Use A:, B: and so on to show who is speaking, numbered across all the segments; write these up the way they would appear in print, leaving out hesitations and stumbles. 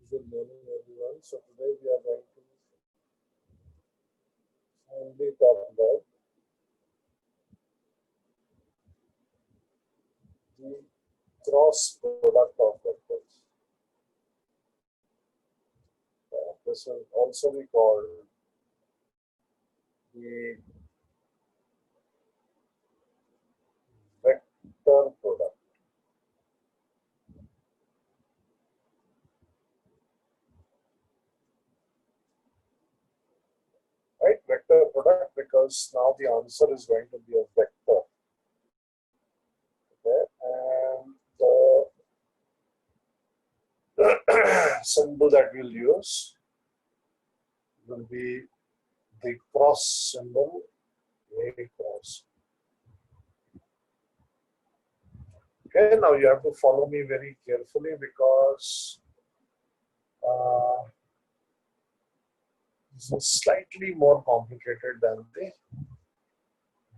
A: Good morning, everyone. So today we are going to finally talk about the cross product of vectors. This will also be called the vector product. Right? Vector product, because now the answer is going to be a vector. Okay, and the symbol that we'll use will be the cross symbol, a cross. Okay, now you have to follow me very carefully because this is slightly more complicated than the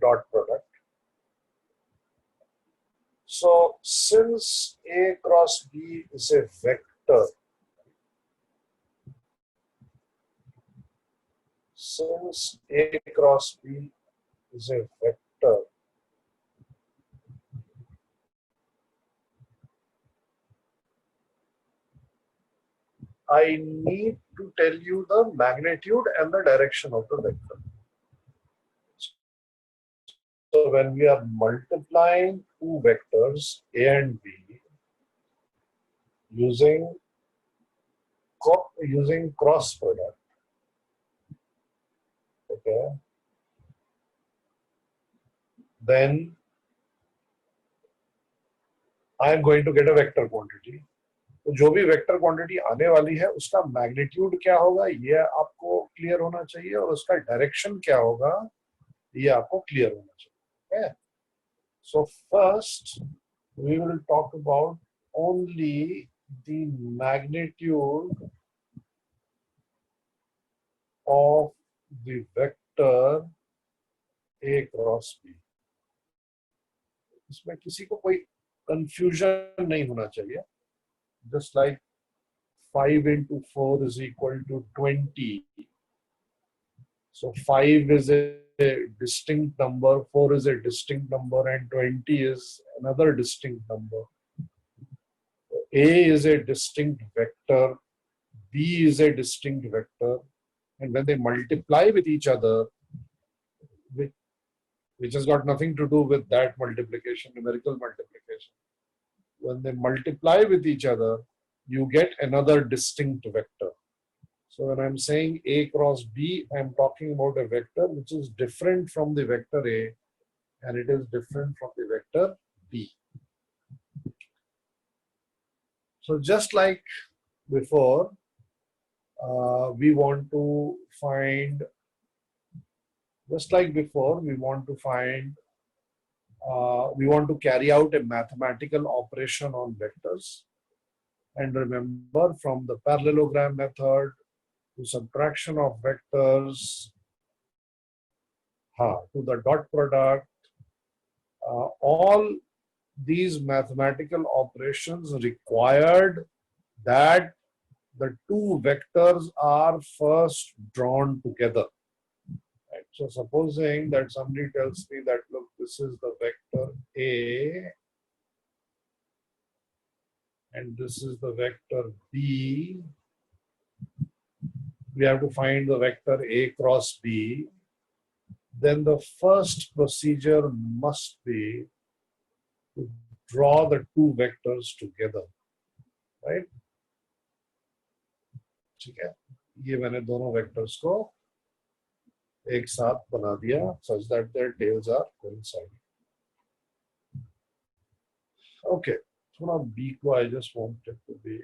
A: dot product. So since A cross B is a vector, since A cross B is a vector, I need to tell you the magnitude and the direction of the vector. So when we are multiplying two vectors A and B using cross product, okay, then I am going to get a vector quantity. तो जो भी vector quantity आने वाली है उसका magnitude क्या होगा ये आपको क्लियर होना चाहिए और उसका डायरेक्शन क्या होगा ये आपको क्लियर होना चाहिए. So first we will talk about only the magnitude of the vector A cross B. इसमें किसी को कोई कंफ्यूजन नहीं होना चाहिए. Just like 5 into 4 is equal to 20. So 5 is a distinct number, 4 is a distinct number, and 20 is another distinct number. A is a distinct vector, B is a distinct vector, and when they multiply with each other, which has got nothing to do with that multiplication, numerical multiplication, when they multiply with each other, you get another distinct vector. So when I'm saying A cross B, I'm talking about a vector which is different from the vector A and it is different from the vector B. So just like before, we want to find, we want to carry out a mathematical operation on vectors. And remember, from the parallelogram method to subtraction of vectors to the dot product, all these mathematical operations required that the two vectors are first drawn together. Right? So supposing that somebody tells me that, look, this is the vector A and this is the vector B. We have to find the vector A cross B. Then the first procedure must be to draw the two vectors together, right? ठीक है, ये मैंने दोनों vectors को एक साथ बना दिया such that their tails are coinciding. Okay, थोड़ा B को I just want it to be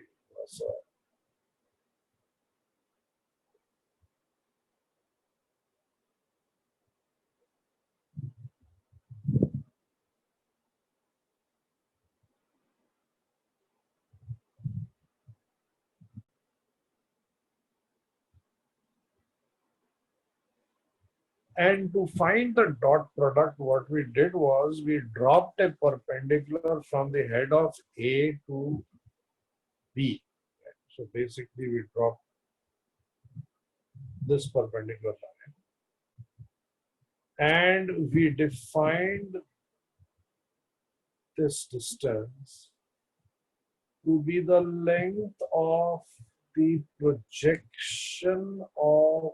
A: and to find the dot product, what we did was we dropped a perpendicular from the head of A to B. So basically we drop this perpendicular line and we defined this distance to be the length of the projection of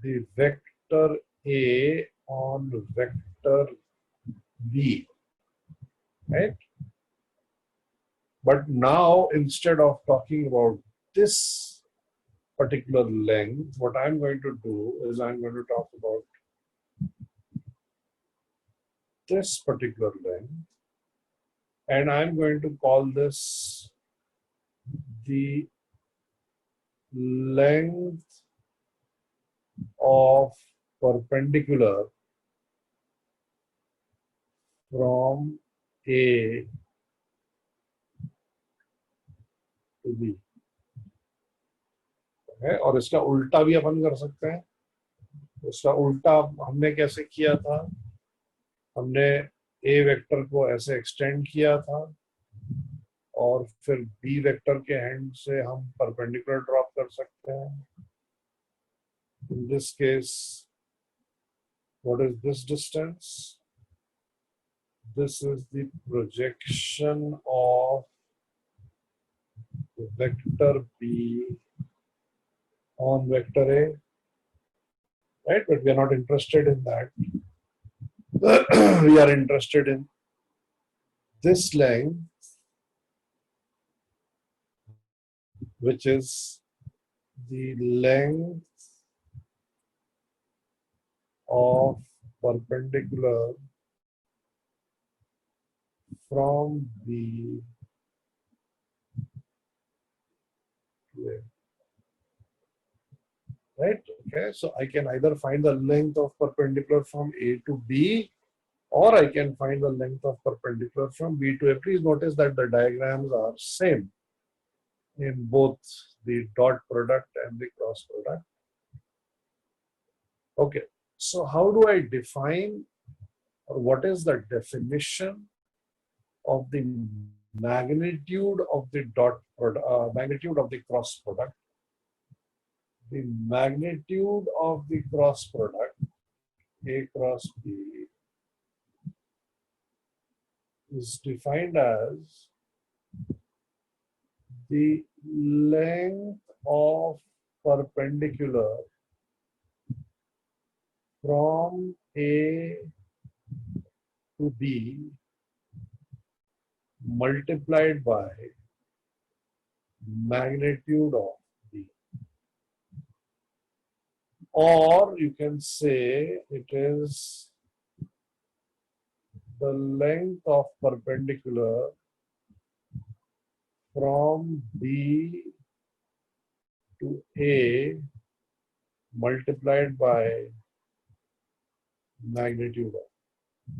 A: the vector A on vector B, right? But now instead of talking about this particular length, what I'm going to do is I'm going to talk about this particular length, and I'm going to call this the length of perpendicular from A to B. है और इसका उल्टा भी अपन कर सकते हैं. इसका उल्टा हमने कैसे किया था? हमने A वेक्टर को ऐसे एक्सटेंड किया था और फिर B वेक्टर के हैंड से हम परपेंडिकुलर ड्रॉप कर सकते हैं. In this case, what is this distance? This is the projection of the vector B on vector A, right? But we are not interested in that. We are interested in this length, which is the length of perpendicular from B to A. Right? Okay, so I can either find the length of perpendicular from A to B, or I can find the length of perpendicular from B to A. Please notice that the diagrams are same in both the dot product and the cross product. Okay, so how do I define, or what is the definition of the magnitude of the dot product, magnitude of the cross product? The magnitude of the cross product A cross B is defined as the length of perpendicular from A to B multiplied by magnitude of B. Or you can say it is the length of perpendicular from B to A multiplied by magnitude of.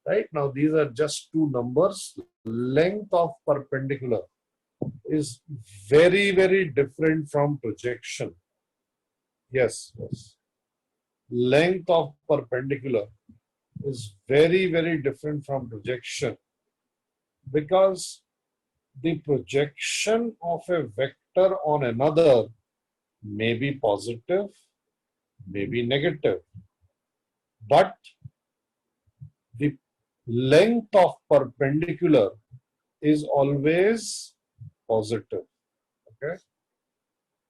A: Right? Now these are just two numbers. Length of perpendicular is very, very different from projection. Yes, yes. Length of perpendicular is very, very different from projection, because the projection of a vector on another may be positive, may be negative, but the length of perpendicular is always positive. Okay?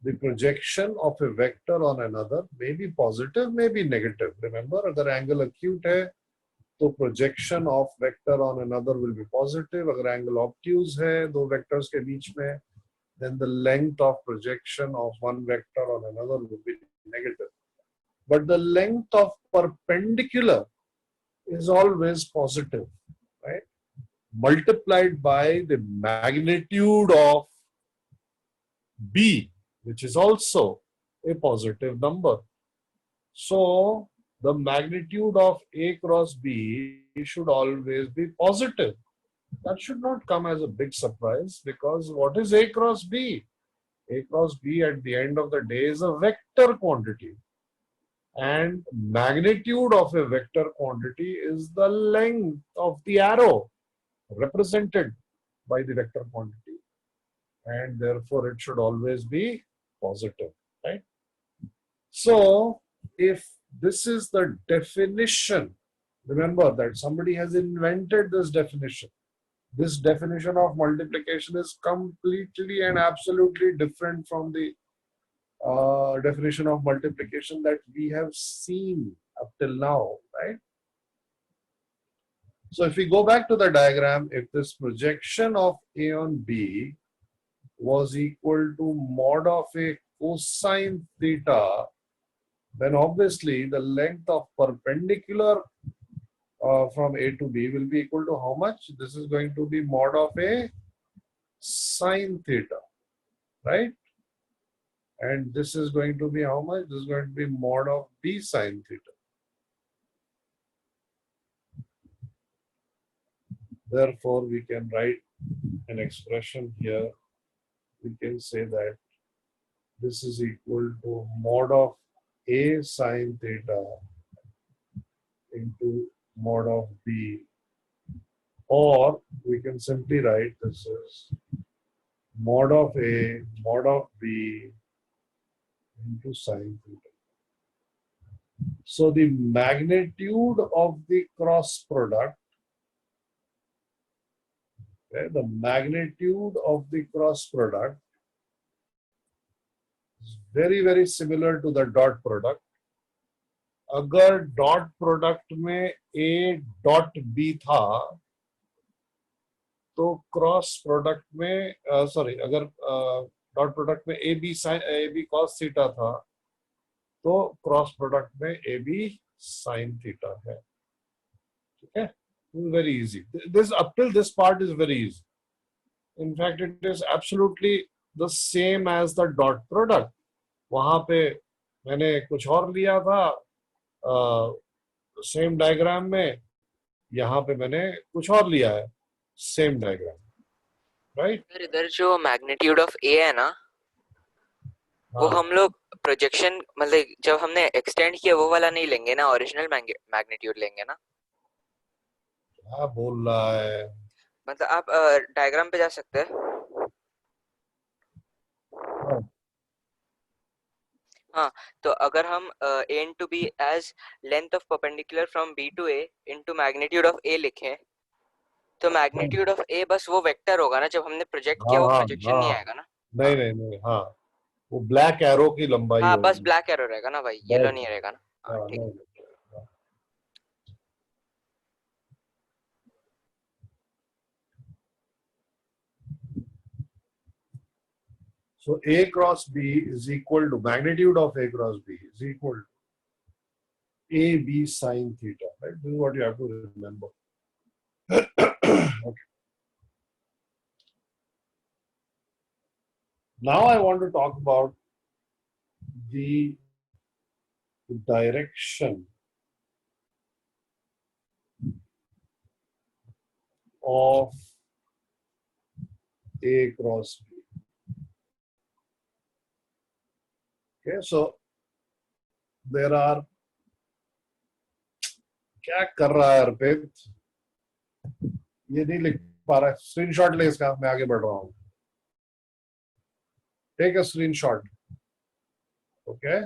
A: The projection of a vector on another may be positive, may be negative. Remember, अगर angle acute है, तो projection of vector on another will be positive. अगर angle obtuse है, दो vectors के बीच में, then the length of projection of one vector on another will be negative. But the length of perpendicular is always positive, right? Multiplied by the magnitude of B, which is also a positive number. So the magnitude of A cross B should always be positive. That should not come as a big surprise, because what is A cross B? A cross B at the end of the day is a vector quantity. And magnitude of a vector quantity is the length of the arrow represented by the vector quantity. and therefore it should always be positive, right? So if this is the definition, remember that somebody has invented this definition. This definition of multiplication is completely and absolutely different from the definition of multiplication that we have seen up till now, right? So if we go back to the diagram, if this projection of A on B was equal to mod of a cosine theta, then obviously the length of perpendicular from A to B will be equal to how much? This is going to be mod of a sine theta, right? And this is going to be how much? This is going to be mod of B sine theta. Therefore, we can write an expression here. We can say that this is equal to mod of A sine theta into mod of B. Or we can simply write this is mod of A, mod of B into sine theta. So the magnitude of the cross product, okay, the magnitude of the cross product is very, very similar to the dot product. अगर dot product में A dot B था तो cross product में अगर dot product में A B cos theta था तो cross product में ए बी साइन थीटा है, ठीक है? Very easy. This up till this part is very easy. In fact, it is absolutely the same as the dot product. वहां पे मैंने कुछ और लिया था सेम डायग्राम में, यहाँ पे मैंने कुछ और लिया है सेम डायग्राम, राइट?
B: सर इधर जो मैग्नीट्यूड ऑफ ए है ना, वो हम लोग प्रोजेक्शन मतलब जब हमने एक्सटेंड किया वो वाला नहीं लेंगे ना, ओरिजिनल मैग्नीट्यूड लेंगे ना?
A: क्या बोल रहा है?
B: मतलब आप डायग्राम पे जा सकते हैं. हाँ, तो अगर हम a into b as length of perpendicular from b to a into magnitude of a लिखें, तो मैग्नीट्यूड ऑफ ए बस वो वेक्टर होगा ना, जब हमने प्रोजेक्ट किया वो प्रोजेक्शन नहीं आएगा ना?
A: नहीं नहीं नहीं, हाँ, वो ब्लैक एरो की लंबाई
B: हाँ,
A: होगी.
B: बस ब्लैक एरो रहेगा ना भाई, येलो नहीं रहेगा ना? हाँ, ठीक.
A: So A cross B is equal to magnitude of A cross B is equal to AB sine theta. Right? This is what you have to remember. Okay. Now I want to talk about the direction of A cross B. Okay, so there are. क्या कर रहा है अर्पित? ये नहीं लिख पा रहा है. स्क्रीनशॉट ले इसका, मैं आगे बढ़ रहा हूँ. Take a screenshot. Okay.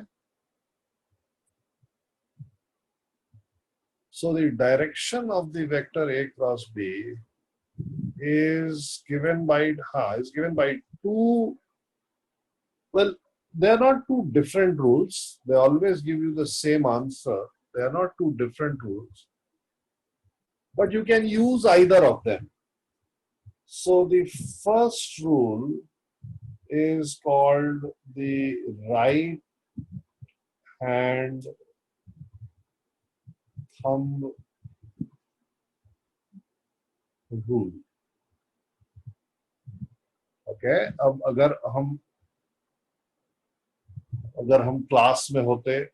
A: So the direction of the vector A cross B is given by two. Well, they are not two different rules. They always give you the same answer. They are not two different rules, but you can use either of them. So the first rule is called the right hand thumb rule. Okay, अब अगर हम class में होते,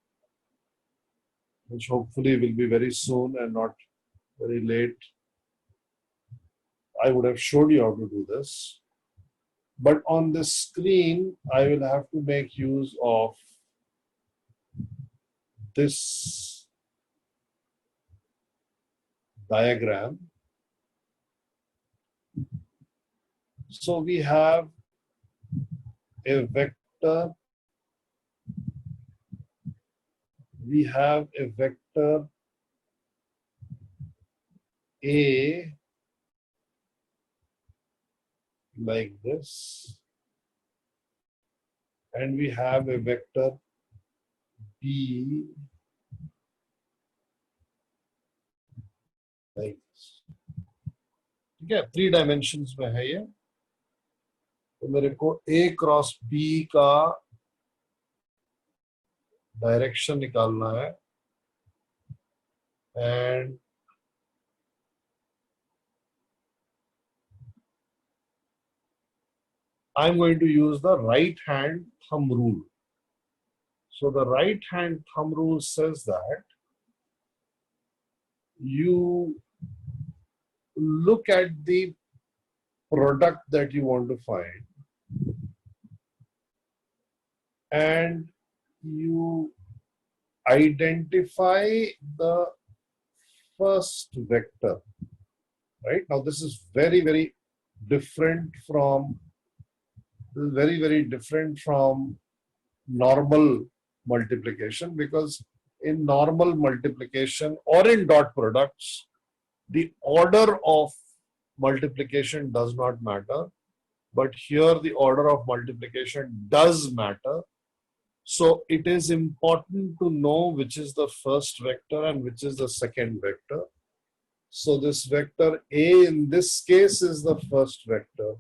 A: which hopefully will be very soon and not very late, I would have showed you how to do this. But on the screen, I will have to make use of this diagram. So we have a vector, we have a vector A like this, and we have a vector B like this. ठीक है, 3 dimensions में है ये. तो मेरे को A cross B का direction निकालना है, and I'm going to use the right hand thumb rule. So the right hand thumb rule says that you look at the product that you want to find and you identify the first vector. Right now, this is very, very different from normal multiplication, because in normal multiplication or in dot products, the order of multiplication does not matter, but here the order of multiplication does matter. So it is important to know which is the first vector and which is the second vector. So this vector A in this case is the first vector,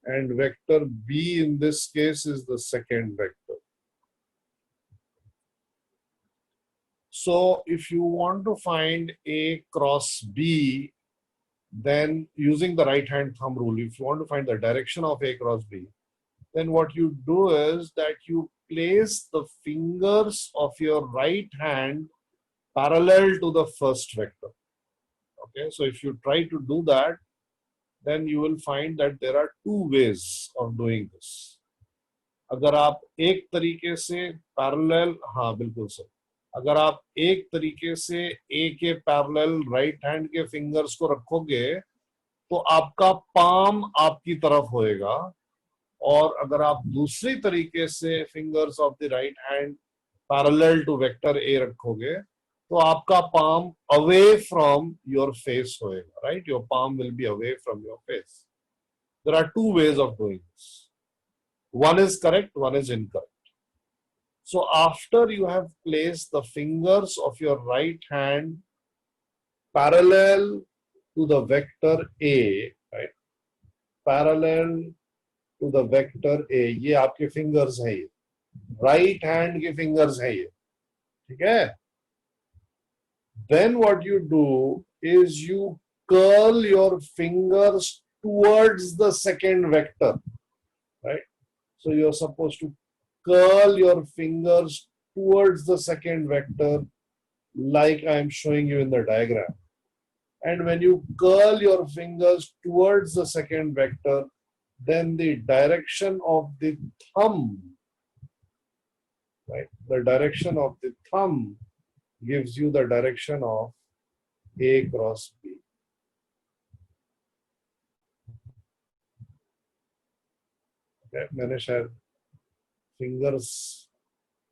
A: and vector B in this case is the second vector. So if you want to find A cross B, then using the right hand thumb rule, if you want to find the direction of A cross B, then what you do is that you place the fingers of your right hand parallel to the first vector. Okay, so if you try to do that, then you will find that there are 2 ways of doing this. अगर आप एक तरीके से parallel, हाँ बिल्कुल sir, अगर आप एक तरीके से ए के पैरेलल राइट हैंड के फिंगर्स को रखोगे तो आपका पाम आपकी तरफ होएगा, और अगर आप दूसरी तरीके से fingers of the right hand parallel to vector A रखोगे तो आपका palm away from your face होएगा. Right, your palm will be away from your face. There are 2 ways of doing this. One is correct, one is incorrect. So after you have placed the fingers of your right hand parallel to the vector A, right? Parallel to the vector A, ये आपके fingers हैं, ये right hand के fingers हैं ये, ठीक है? Then what you do is you curl your fingers towards the second vector, right? So you're supposed to curl your fingers towards the second vector like I'm showing you in the diagram. And when you curl your fingers towards the second vector, then the direction of the thumb, right? The direction of the thumb gives you the direction of A cross B. Okay, मैंने शायद fingers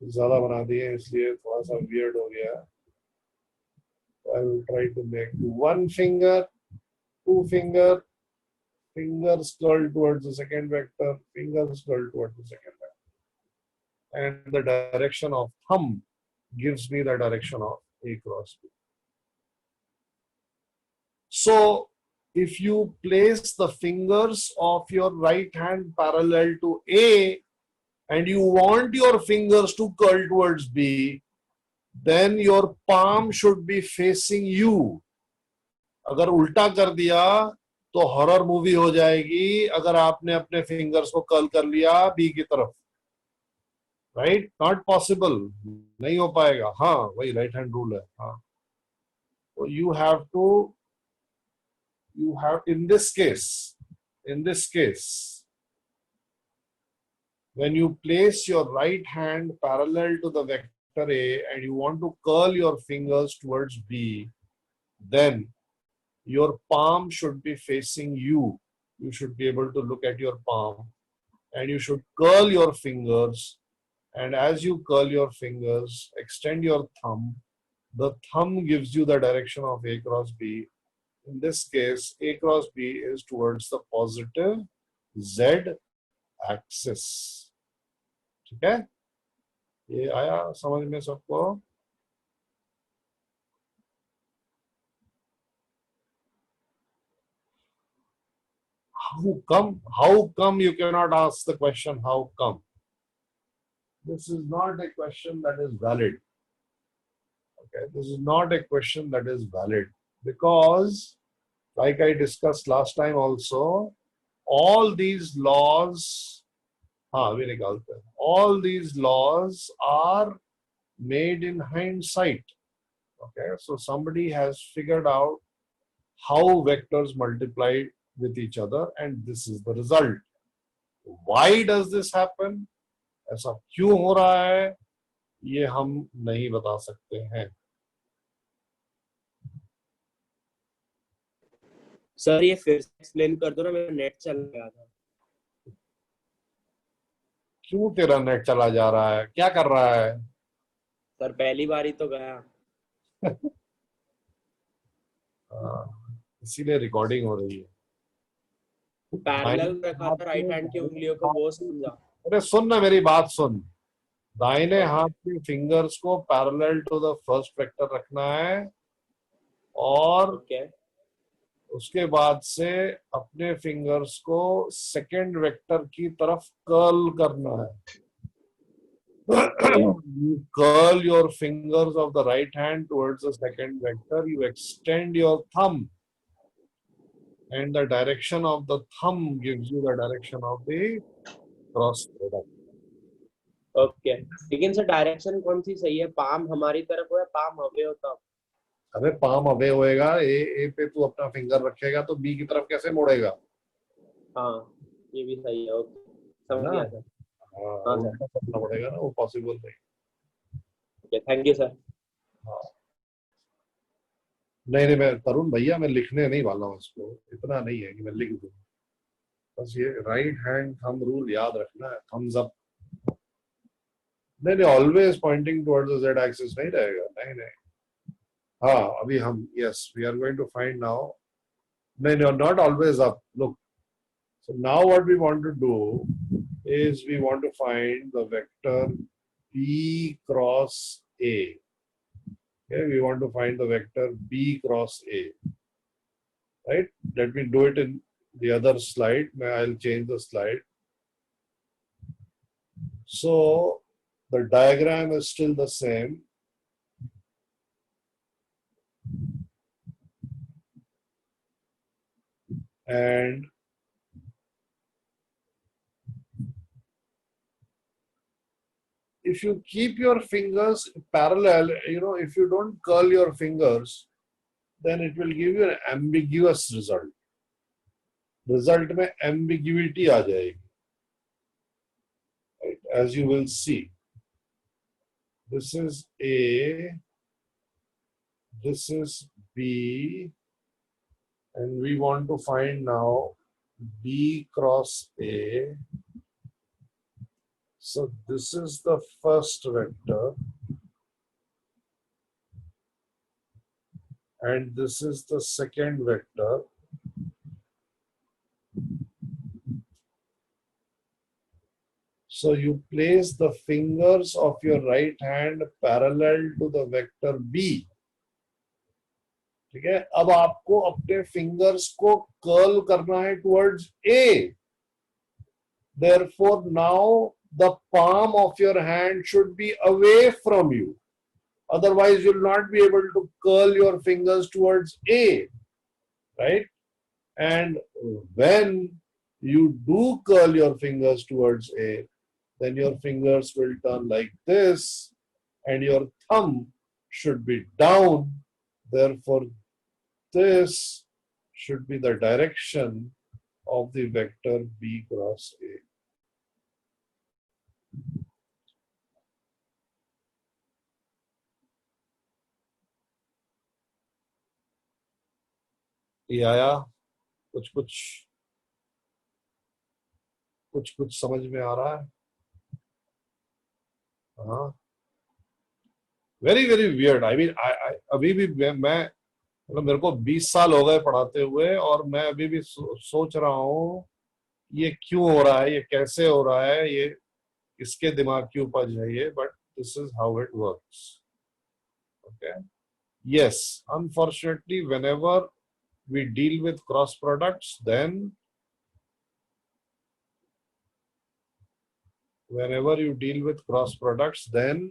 A: ज्यादा बना दिए इसलिए थोड़ा सा weird हो गया. I will try to make 1 finger, 2 finger, fingers curled towards the second vector, fingers curled towards the second vector, and the direction of thumb gives me the direction of A cross B. So if you place the fingers of your right hand parallel to A and you want your fingers to curl towards B, then your palm should be facing you. अगर उल्टा कर दिया तो horror movie हो जाएगी अगर आपने अपने फिंगर्स को कर्ल कर लिया बी की तरफ. राइट, नॉट पॉसिबल, नहीं हो पाएगा. हाँ, वही राइट हैंड रूल है. हाँ, तो you have in this case, when you place your right hand parallel to the vector A and you want to curl your fingers towards B, then your palm should be facing you. You should be able to look at your palm and you should curl your fingers. And as you curl your fingers, extend your thumb. The thumb gives you the direction of A cross B. In this case, A cross B is towards the positive Z axis. ठीक है? ये आया समझ में सबको? How come you cannot ask the question how come? This is not a question that is valid. Okay, this is not a question that is valid because, like I discussed last time also, all these laws, all these laws are made in hindsight. Okay, so somebody has figured out how vectors multiply with each other, and this is the result. Why does this happen? ऐसा क्यों हो रहा है ये हम नहीं बता सकते हैं.
C: सर ये फिर से एक्सप्लेन कर दो ना, मेरा नेट चल गया था.
A: क्यों तेरा नेट चला जा रहा है? क्या कर रहा है?
C: सर पहली बार ही तो गया.
A: इसीलिए रिकॉर्डिंग हो रही है.
C: पैरेलल रखा था राइट हैंड की उंगलियों को, वो समझा.
A: अरे सुन ना, मेरी बात सुन. दाहिने हाथ के फिंगर्स को parallel to the first vector रखना है और
C: ओके.
A: उसके बाद से अपने फिंगर्स को सेकंड वेक्टर की तरफ कर्ल करना है. You curl your fingers of the right hand towards the second vector. You extend your thumb, and the direction of the thumb gives you the direction of the cross product.
C: Okay. लेकिन sir direction कौन सी सही है? Palm हमारी तरफ हो या palm away हो तब?
A: अबे पाम अवे होएगा. ए पे तू अपना फिंगर रखेगा तो बी की तरफ कैसे मोड़ेगा?
C: हाँ ये भी सही है. ओके समझ गया सर.
A: हाँ उल्टा करना पड़ेगा ना, वो पॉसिबल नहीं.
C: Okay thank you sir.
A: हाँ नहीं मैं तरुण भैया मैं लिखने नहीं वाला हूँ इसको. इतना नहीं है कि मैं लिख दूँ. बस ये राइट हैंड थंब रूल याद रखना है. थम्स अप नहीं always pointing towards the Z axis नहीं रहेगा. नहीं हाँ अभी हम yes we are going to find now. नहीं not always up. Look, so now what we want to do is we want to find the vector b cross a. Okay, we want to find the vector b cross a, right? Let me do it in the other slide. I'll change the slide. So the diagram is still the same. And if you keep your fingers parallel, if you don't curl your fingers, then it will give you an ambiguous result. Result में ambiguity आ जाएगी. Right? As you will see, this is A, this is B, and we want to find now B cross A. So this is the first vector, and this is the second vector. So you place the fingers of your right hand parallel to the vector B. ठीक है. अब आपको अपने fingers को curl करना है towards A. Therefore now the palm of your hand should be away from you. Otherwise you'll not be able to curl your fingers towards A, right? And when you do curl your fingers towards A, then your fingers will turn like this and your thumb should be down. Therefore, this should be the direction of the vector B cross A. ये आया कुछ कुछ कुछ समझ में आ रहा है? हाँ, very very weird. I mean अभी भी मैं मतलब मेरे को 20 साल हो गए पढ़ाते हुए, और मैं अभी भी सोच रहा हूँ ये क्यों हो रहा है, ये कैसे हो रहा है, ये किसके दिमाग की उपज है ये, but this is how it works. Okay, yes, unfortunately whenever we deal with cross products, then whenever you deal with cross products, then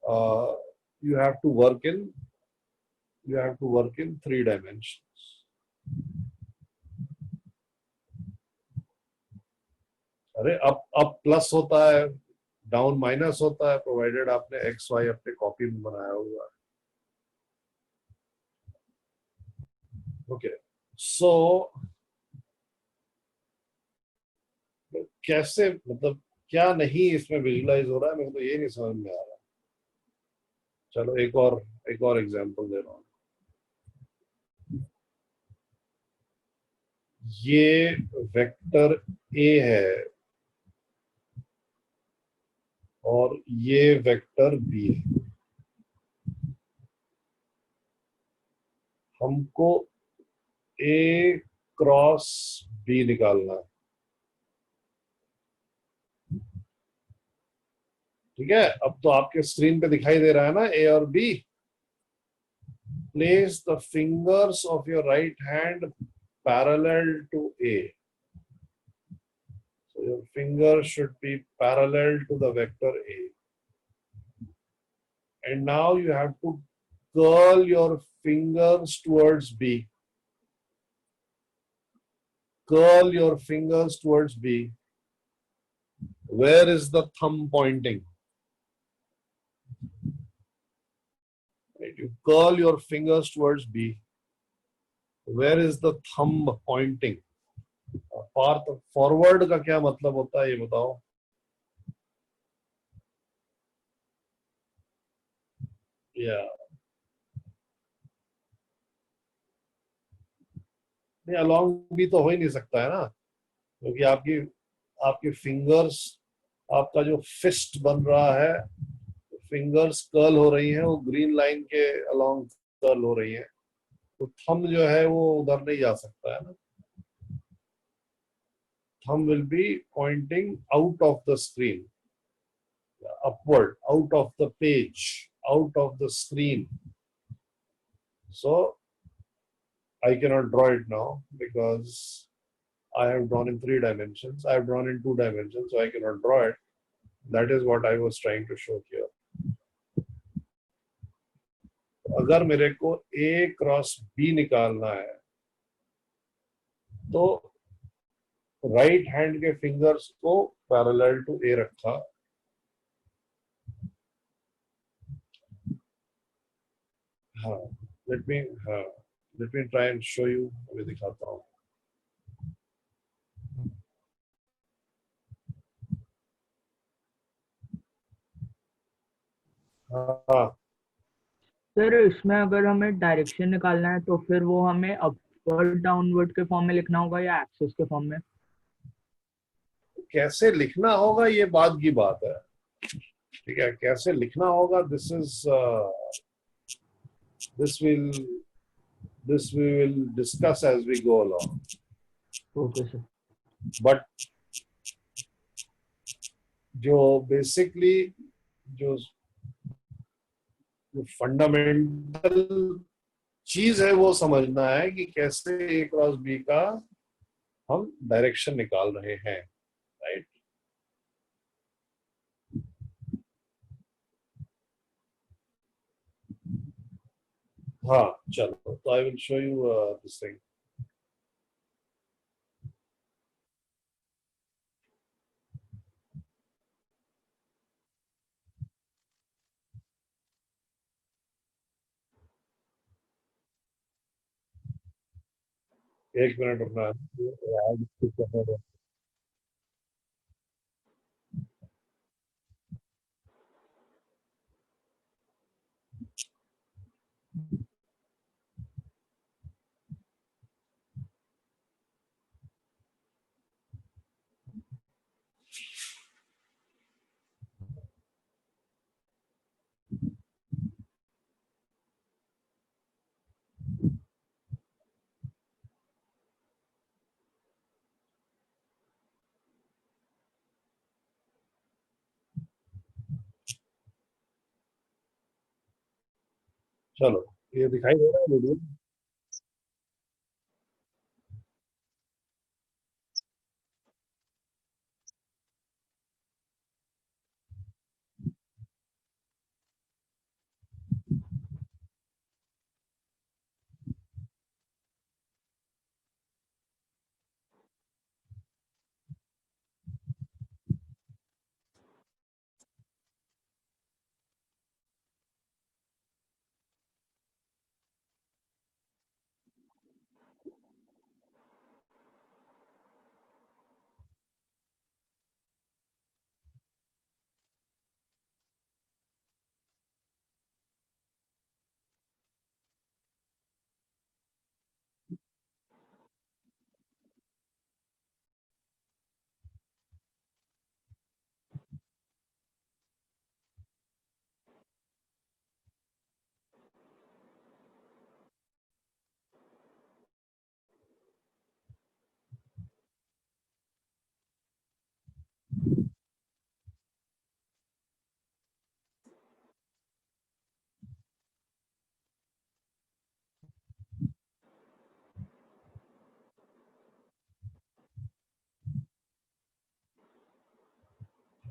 A: uh, you have to work in 3 dimensions. अरे अप प्लस होता है, down minus होता है, provided आपने x Y अपने copy में बनाया हुआ है। ओके, सो कैसे, मतलब क्या नहीं इसमें विजुलाइज हो रहा है, मेरे को तो ये नहीं समझ में आ रहा। चलो एक और एग्जांपल दे रहा हूँ। ये वेक्टर ए है और ये वेक्टर बी है। हमको ए क्रॉस बी निकालना है, ठीक है। अब तो आपके स्क्रीन पे दिखाई दे रहा है ना ए और B. Place the fingers of your right hand parallel to A. So your finger should be parallel to the vector A. And now you have to curl your fingers towards B. Curl your fingers towards B. Where is the thumb pointing? Right, you curl your fingers towards B. Where is the thumb pointing? Forward का क्या मतलब होता है ये बताओ? या नहीं, along भी तो हो ही नहीं सकता है ना, क्योंकि आपकी आपकी फिंगर्स, आपका जो फिस्ट बन रहा है, फिंगर्स कर्ल हो रही हैं, वो ग्रीन लाइन के अलोंग कर्ल हो रही है, तो थंब जो है वो उधर नहीं जा सकता है ना। thumb will be pointing out of the screen, upward, out of the page, out of the screen. So I cannot draw it now because I have drawn in 3 dimensions. I have drawn in 2 dimensions, so I cannot draw it. That is what I was trying to show here. अगर मेरे को A cross B निकालना है, तो right hand के fingers को parallel to ए रखा, हाँ, let me try and show you, अभी दिखाता हूँ। हाँ,
D: सर इसमें अगर हमें डायरेक्शन निकालना है तो फिर वो हमें अपवर्ड डाउनवर्ड के फॉर्म में लिखना होगा या एक्सिस के फॉर्म में?
A: कैसे लिखना होगा ये बाद की बात है, ठीक है। कैसे लिखना होगा, this we will discuss as we go along.
D: Okay sir.
A: But जो बेसिकली जो फंडामेंटल चीज है वो समझना है कि कैसे ए क्रॉस बी का हम डायरेक्शन निकाल रहे हैं, राइट। हाँ, चलो, तो I will show you this thing. एक मिनट रुकना है। चलो ये दिखाई दे रहा है वीडियो?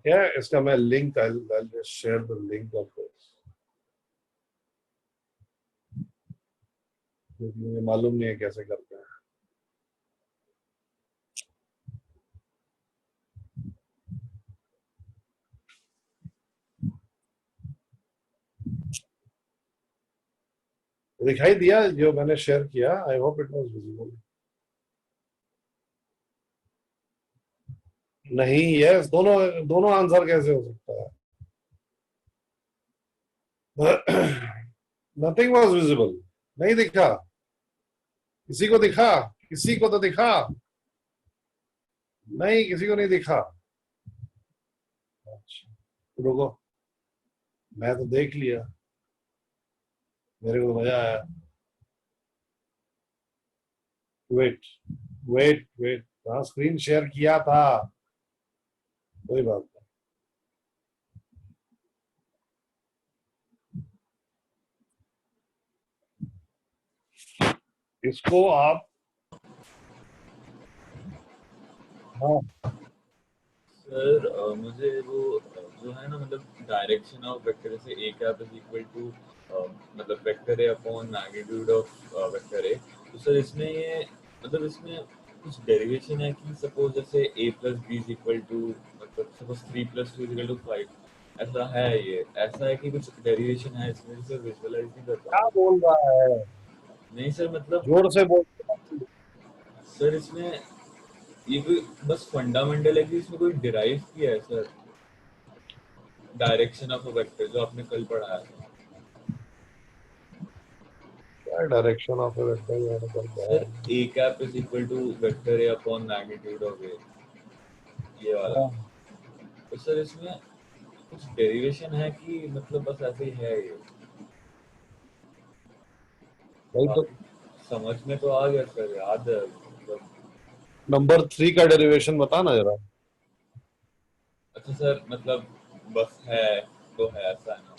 A: क्या इसका मैं link I'll just share the link of this. क्योंकि मुझे मालूम नहीं है कैसे करते हैं. दिखाई दिया जो मैंने शेयर किया? I hope it was visible. नहीं, यस, दोनों दोनों आंसर कैसे हो सकता है? Nothing was visible. नहीं दिखा. किसी को दिखा? किसी को तो दिखा. नहीं, किसी को नहीं दिखा. अच्छा, रुको, मैं तो देख लिया. मेरे को मजा आया. वेट वेट वेट, हाँ स्क्रीन शेयर किया था. कोई बात नहीं. इसको आप, हाँ
E: सर मुझे वो जो है ना मतलब डायरेक्शन ऑफ वेक्टर जैसे ए कैप इज इक्वल टू मतलब vector A upon magnitude of vector A. तो सर इसमें ये मतलब इसमें कुछ डेरिवेशन है कि सपोज जैसे A plus B is equal to मतलब suppose 3 plus 2 is equal to 5. ऐसा है, ये ऐसा है कि कुछ डेरिवेशन है इसमें सर विजुअलाइज नहीं कर
A: क्या
E: पा
A: बोल रहा है?
E: रहा. नहीं सर मतलब
A: जोर से बोल.
E: सर इसमें ये कोई बस फंडामेंटल है कि इसमें कोई डिराइव किया है sir direction of a vector जो आपने कल पढ़ाया था.
A: क्या डायरेक्शन ऑफ वेक्टर मैंने कर दिया?
E: Sir A cap is equal to vector A upon magnitude of A, ये वाला. तो सर इसमें कुछ डेरिवेशन है कि मतलब बस ऐसे ही है ये?
A: भाई तो
E: बाकी समझ में तो आ गया सर, याद है मतलब.
A: नंबर 3 का डेरिवेशन बता ना जरा.
E: अच्छा सर मतलब बस है तो है, ऐसा है ना?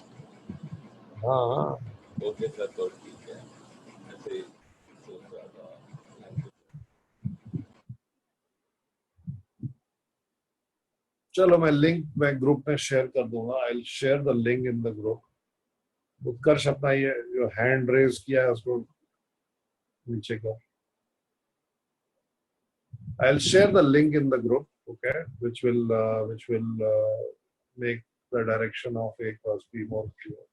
A: हाँ,
E: ओके सर, तो ठीक है. ऐसे ही सोच रहा था.
A: चलो मैं लिंक मैं ग्रुप में शेयर कर दूंगा. I will share the link in the group. Utkarsh अपना ये जो हैंड रेज किया है उसको नीचे कर. आई will share the link in the group, okay, which will make the direction of A cross B more clear.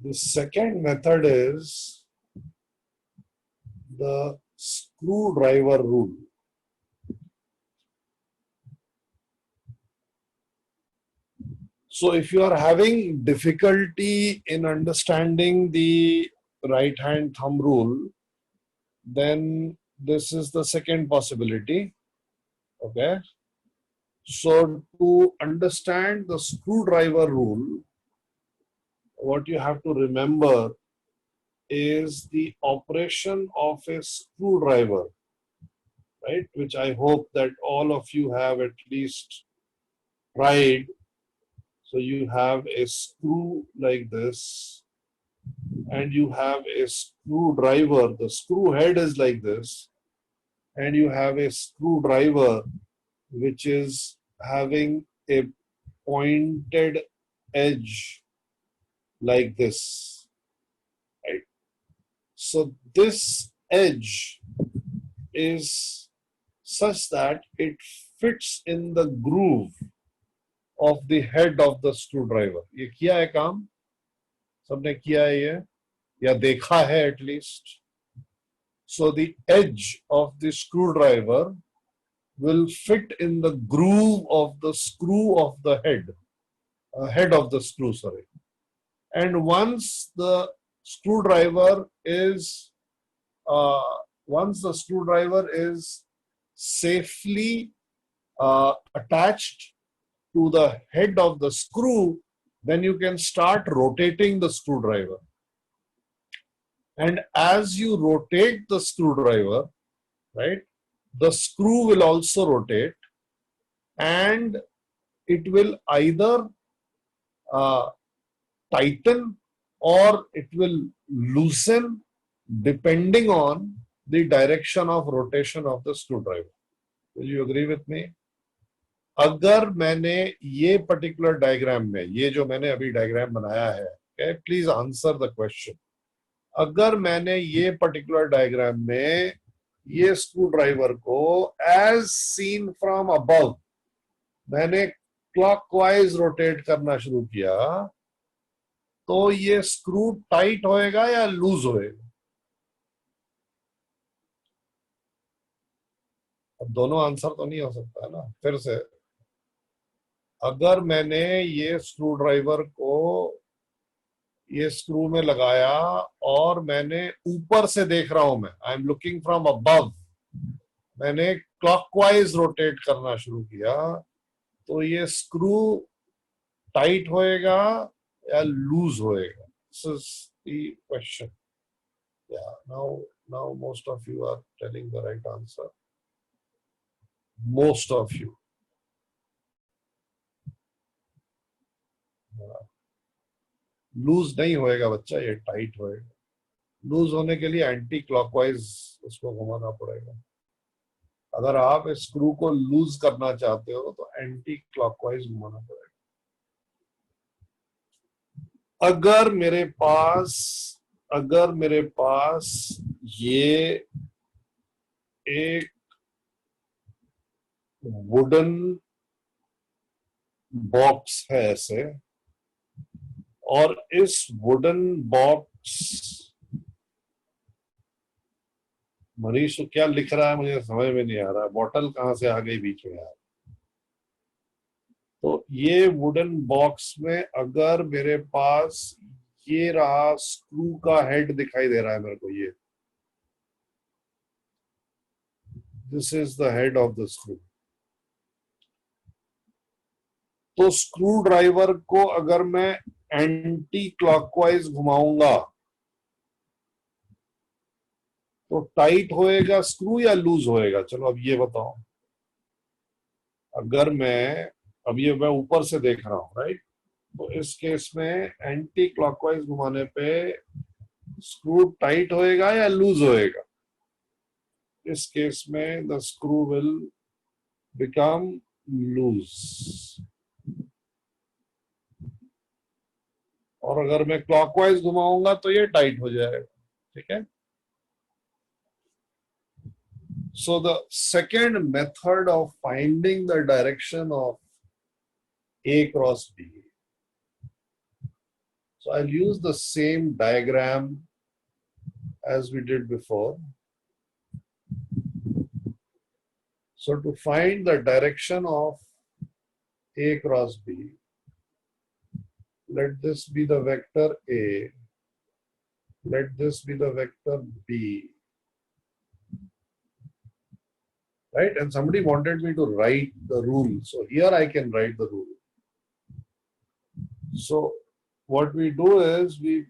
A: The second method is the screwdriver rule. So if you are having difficulty in understanding the right hand thumb rule, then this is the second possibility. Okay. So to understand the screwdriver rule, what you have to remember is the operation of a screwdriver, right? Which I hope that all of you have at least tried. So you have a screw like this, and you have a screwdriver. The screw head is like this, and you have a screwdriver which is having a pointed edge like this, right? So this edge is such that it fits in the groove of the head of the screwdriver. ये किया है काम? सबने किया है ये? या देखा है at least? So the edge of the screwdriver will fit in the groove of the screw of the head of the screw, sorry. And once the screwdriver is safely attached to the head of the screw, then you can start rotating the screwdriver. And as you rotate the screwdriver, right, the screw will also rotate, and it will either tighten or it will loosen depending on the direction of rotation of the screwdriver. Will you agree with me? अगर मैंने ये particular diagram में, ये जो मैंने अभी diagram बनाया है, okay, please answer the question. अगर मैंने ये पर्टिकुलर डायग्राम में ये स्क्रू ड्राइवर को एज सीन फ्रॉम अबव मैंने क्लॉकवाइज रोटेट करना शुरू किया, तो ये स्क्रू टाइट होएगा या लूज होएगा? अब दोनों आंसर तो नहीं हो सकता है ना. फिर से, अगर मैंने ये स्क्रू ड्राइवर को ये स्क्रू में लगाया और मैंने ऊपर से देख रहा हूं, मैं I am looking from above, मैंने क्लॉकवाइज रोटेट करना शुरू किया, तो ये स्क्रू टाइट होएगा या लूज होएगा? This is the question. Yeah, now most of you are telling the right answer. Most of you. Loose नहीं होएगा बच्चा, ये टाइट होएगा. लूज होने के लिए एंटी क्लॉकवाइज उसको घुमाना पड़ेगा. अगर आप इस स्क्रू को लूज करना चाहते हो तो एंटी क्लॉकवाइज घुमाना पड़ेगा. अगर मेरे पास ये एक वुडन बॉक्स है ऐसे, और इस वुडन बॉक्स, मनीष तो क्या लिख रहा है मुझे समझ में नहीं आ रहा है. बॉटल कहां से आ गई बीच में यार? तो ये वुडन बॉक्स में अगर मेरे पास ये रहा स्क्रू का हेड दिखाई दे रहा है मेरे को, ये this is the head of the screw. तो स्क्रू ड्राइवर को अगर मैं एंटी क्लॉकवाइज घुमाऊंगा तो टाइट होएगा स्क्रू या लूज होएगा? चलो अब ये बताओ. अगर मैं ऊपर से देख रहा हूं, राइट, तो इस केस में एंटी क्लॉकवाइज घुमाने पे स्क्रू टाइट होएगा या लूज होएगा? इस केस में the screw will become loose. और अगर मैं क्लॉकवाइज घुमाऊंगा तो ये टाइट हो जाएगा. ठीक है. So the second method of finding the direction of A cross B. So I'll use the same diagram as we did before. So to find the direction of A cross B, let this be the vector A, let this be the vector B. Right? And somebody wanted me to write the rule. So here I can write the rule. So what we do is we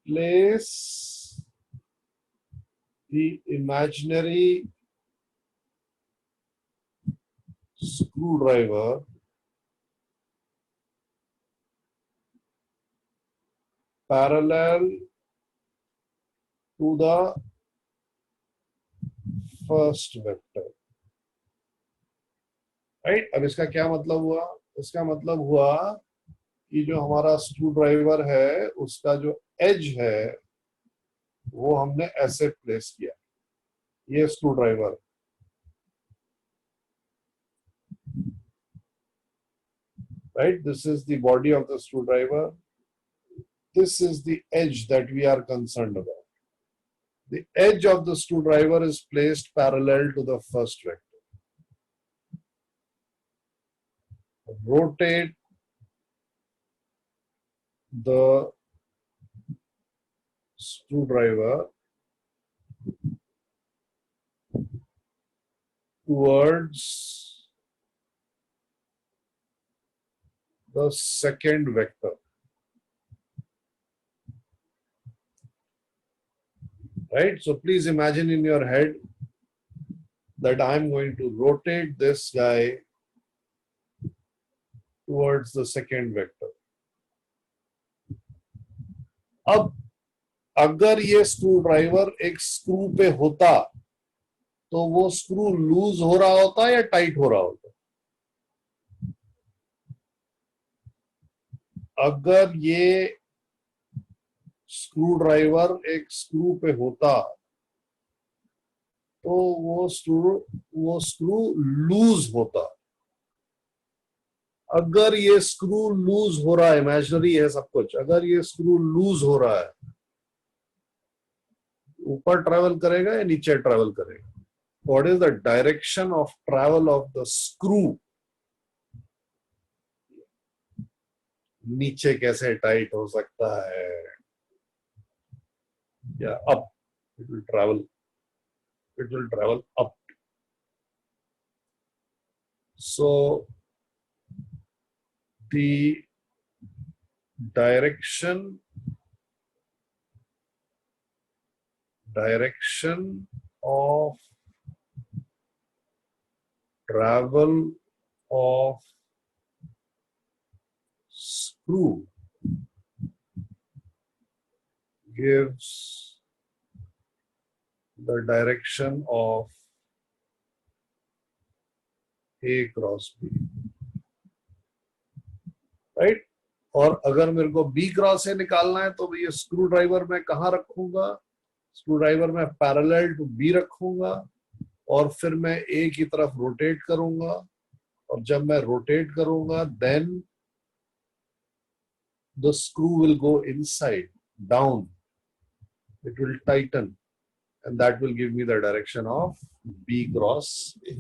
A: place the imaginary screwdriver parallel to the first vector. Right? अब इसका क्या मतलब हुआ? इसका मतलब हुआ कि जो हमारा स्क्रू ड्राइवर है उसका जो एज है वो हमने ऐसे प्लेस किया. ये screw driver, right? This is the body of the screwdriver. This is the edge that we are concerned about. The edge of the screwdriver is placed parallel to the first vector. Rotate the screwdriver towards the second vector. Right? So please imagine in your head that I'm going to rotate this guy towards the second vector. अब अगर ये screw driver एक screw पे होता तो वो screw loose हो रहा होता या टाइट हो रहा होता? अगर ये स्क्रू ड्राइवर एक स्क्रू पे होता तो वो स्क्रू लूज होता. अगर ये स्क्रू लूज हो रहा है, इमेजिनरी है सब कुछ, अगर ये स्क्रू लूज हो रहा है, ऊपर ट्रेवल करेगा या नीचे ट्रेवल करेगा? What is the direction of travel of the screw? नीचे कैसे टाइट हो सकता है? या up? It will travel up. So the direction of travel of screw gives the direction of A cross B. Right? और अगर मेरे को बी क्रॉस ए निकालना है तो ये स्क्रू ड्राइवर मैं कहाँ रखूंगा? स्क्रू ड्राइवर मैं पैरेलल टू बी रखूंगा और फिर मैं ए की तरफ रोटेट करूंगा, और जब मैं रोटेट करूंगा then the screw will go inside down, it will tighten and that will give me the direction of B cross A.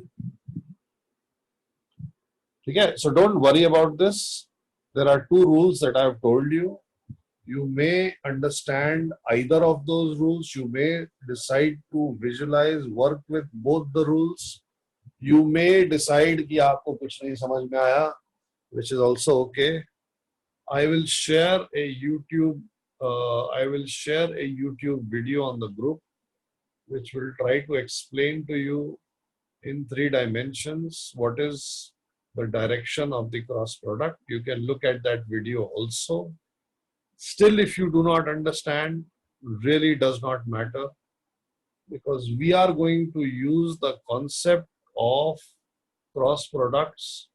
A: Okay, so don't worry about this. There are two rules that I have told you. You may understand either of those rules. You may decide to visualize, work with both the rules. You may decide कि आपको कुछ नहीं समझ में आया, which is also okay. I will share a YouTube video on the group, which will try to explain to you in 3 dimensions what is the direction of the cross product. You can look at that video also. Still, if you do not understand, really does not matter, because we are going to use the concept of cross products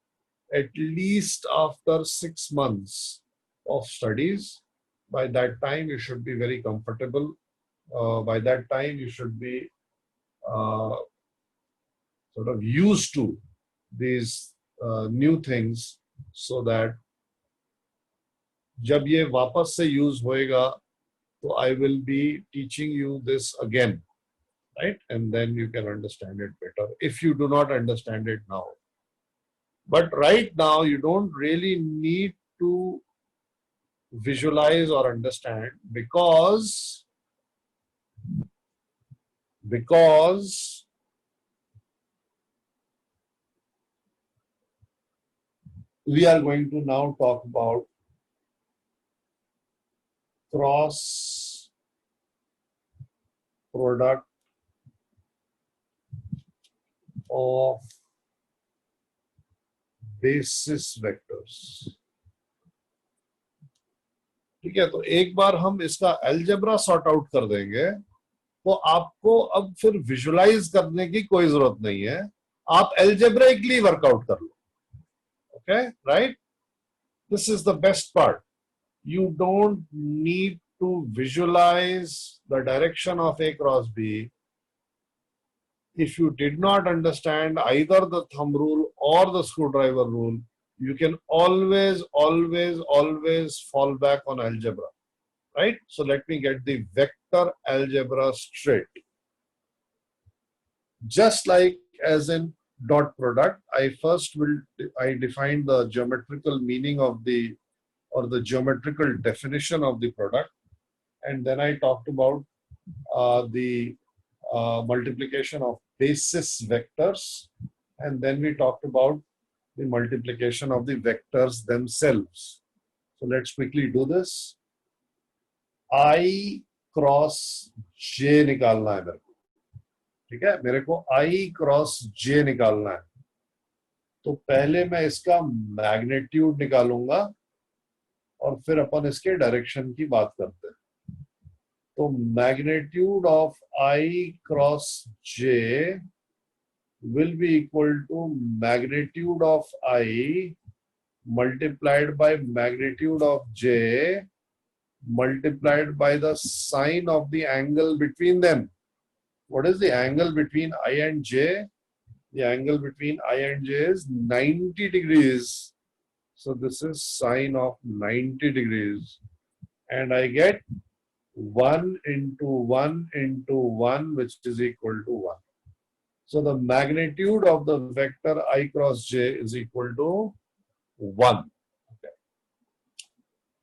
A: at least after 6 months of studies. By that time, you should be very comfortable. By that time, you should be sort of used to these new things, so that जब ये वापस से use होएगा तो I will be teaching you this again, right? And then you can understand it better if you do not understand it now. But right now you don't really need to visualize or understand, because we are going to now talk about cross product of basis vectors. ठीक है, तो एक बार हम इसका algebra sort out कर देंगे तो आपको अब फिर विजुलाइज करने की कोई जरूरत नहीं है, आप अलजेब्राइकली वर्कआउट कर लो. Okay, right? This is the best part. You don't need to visualize the direction of A cross B. If you did not understand either the thumb rule or the screwdriver rule, you can always fall back on algebra, right? So let me get the vector algebra straight. Just like as in dot product, I define the geometrical meaning of the or the geometrical definition of the product, and then I talked about the multiplication of basis vectors, and then we talked about the multiplication of the vectors themselves. So let's quickly do this. I cross J निकालना है मेरे को, ठीक है, मेरे को I cross J निकालना है. तो पहले मैं इसका मैग्नीट्यूड निकालूंगा और फिर अपन इसके डायरेक्शन की बात करते हैं. तो magnitude of I cross J will be equal to magnitude of I multiplied by magnitude of J multiplied by the sine of the angle between them. What is the angle between I and J? The angle between I and J is 90 degrees. So this is sine of 90 degrees. And I get 1 into 1 into 1, which is equal to 1. So the magnitude of the vector I cross J is equal to 1. Okay.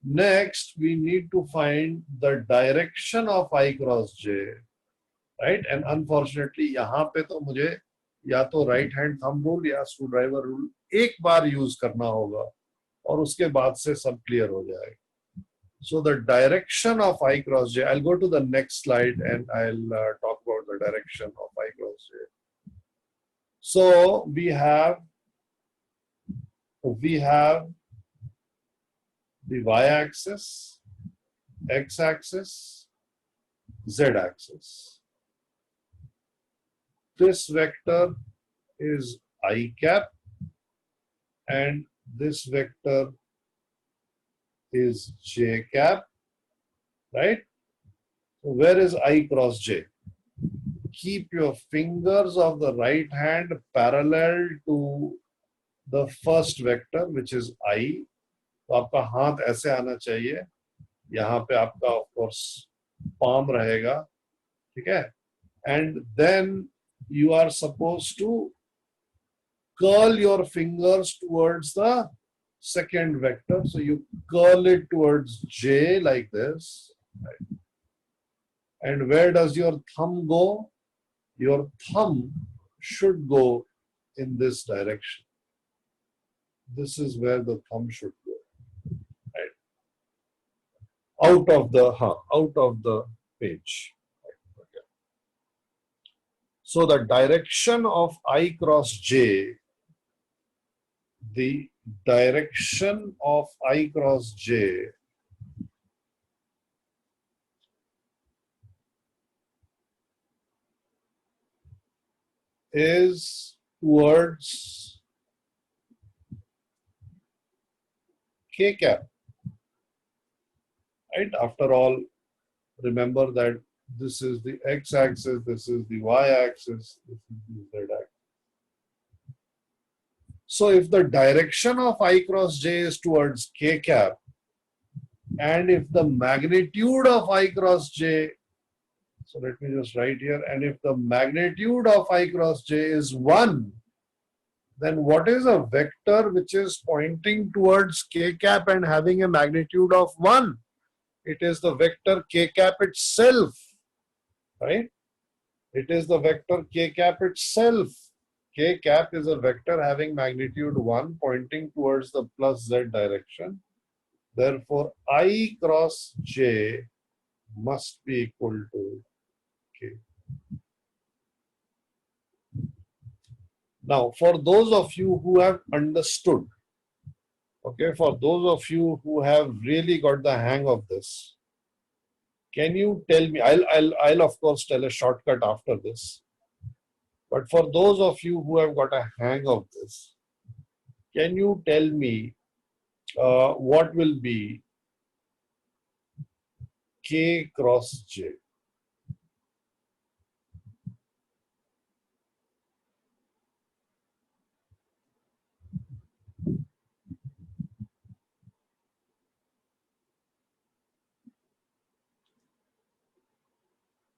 A: Next, we need to find the direction of I cross J, right? And unfortunately, यहाँ पे तो मुझे या तो right hand thumb rule या screwdriver rule एक बार use करना होगा और उसके बाद से सब clear हो जाएगा. So the direction of I cross J, I'll go to the next slide and I'll talk about the direction of I cross J. So we have the y-axis, x-axis, z-axis. This vector is I cap and this vector is j cap, right? So where is I cross J? Keep your fingers of the right hand parallel to the first vector, which is I. तो आपका हाथ ऐसे आना चाहिए, यहाँ पे आपका of course palm रहेगा, ठीक है? And then you are supposed to curl your fingers towards the second vector. So you curl it towards J like this. Right? And where does your thumb go? Your thumb should go in this direction. This is where the thumb should go. Right? Out of the page. Right? Okay. So the direction of I cross J, the direction of I cross J is towards K cap. Right? After all, remember that this is the x-axis, this is the y-axis, this is the z-axis. So if the direction of I cross J is towards K cap, and if the magnitude of I cross J, so let me just write here, and if the magnitude of I cross J is 1, then what is a vector which is pointing towards K cap and having a magnitude of 1? It is the vector K cap itself, right? It is the vector K cap itself. K cap is a vector having magnitude 1 pointing towards the plus Z direction. Therefore, I cross J must be equal to K. Now, for those of you who have understood Okay, for those of you who have really got the hang of this, can you tell me? I'll of course tell a shortcut after this. But for those of you who have got a hang of this, can you tell me what will be K cross J?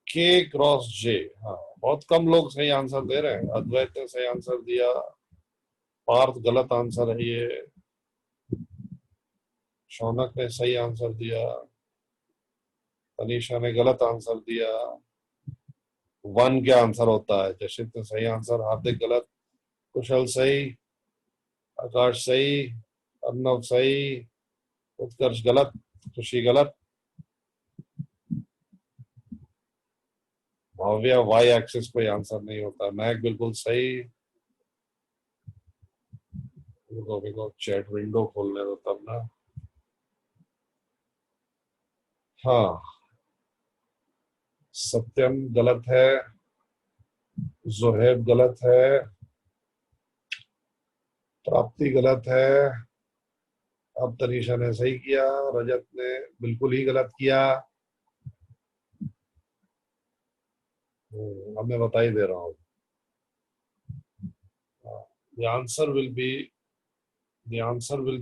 A: K cross J, हाँ बहुत कम लोग सही answer दे रहे हैं। अद्वैत ने सही answer दिया, पार्थ गलत आंसर है ये, शौनक ने सही आंसर दिया, तनीषा ने गलत आंसर दिया। वन क्या आंसर होता है? जशित ने सही आंसर, हार्दिक गलत, कुशल सही, आकाश सही, अर्नव सही, उत्कर्ष गलत, खुशी गलत, भव्य वाई एक्सिस कोई आंसर नहीं होता, महक बिल्कुल सही। चैट विंडो खोलने दो तब ना। हाँ, सत्यम गलत है, जोहेब गलत है, प्राप्ति गलत है, अब तनीषा ने सही किया, रजत ने बिल्कुल ही गलत किया। अब मैं बता ही दे रहा हूँ। The answer will be the answer will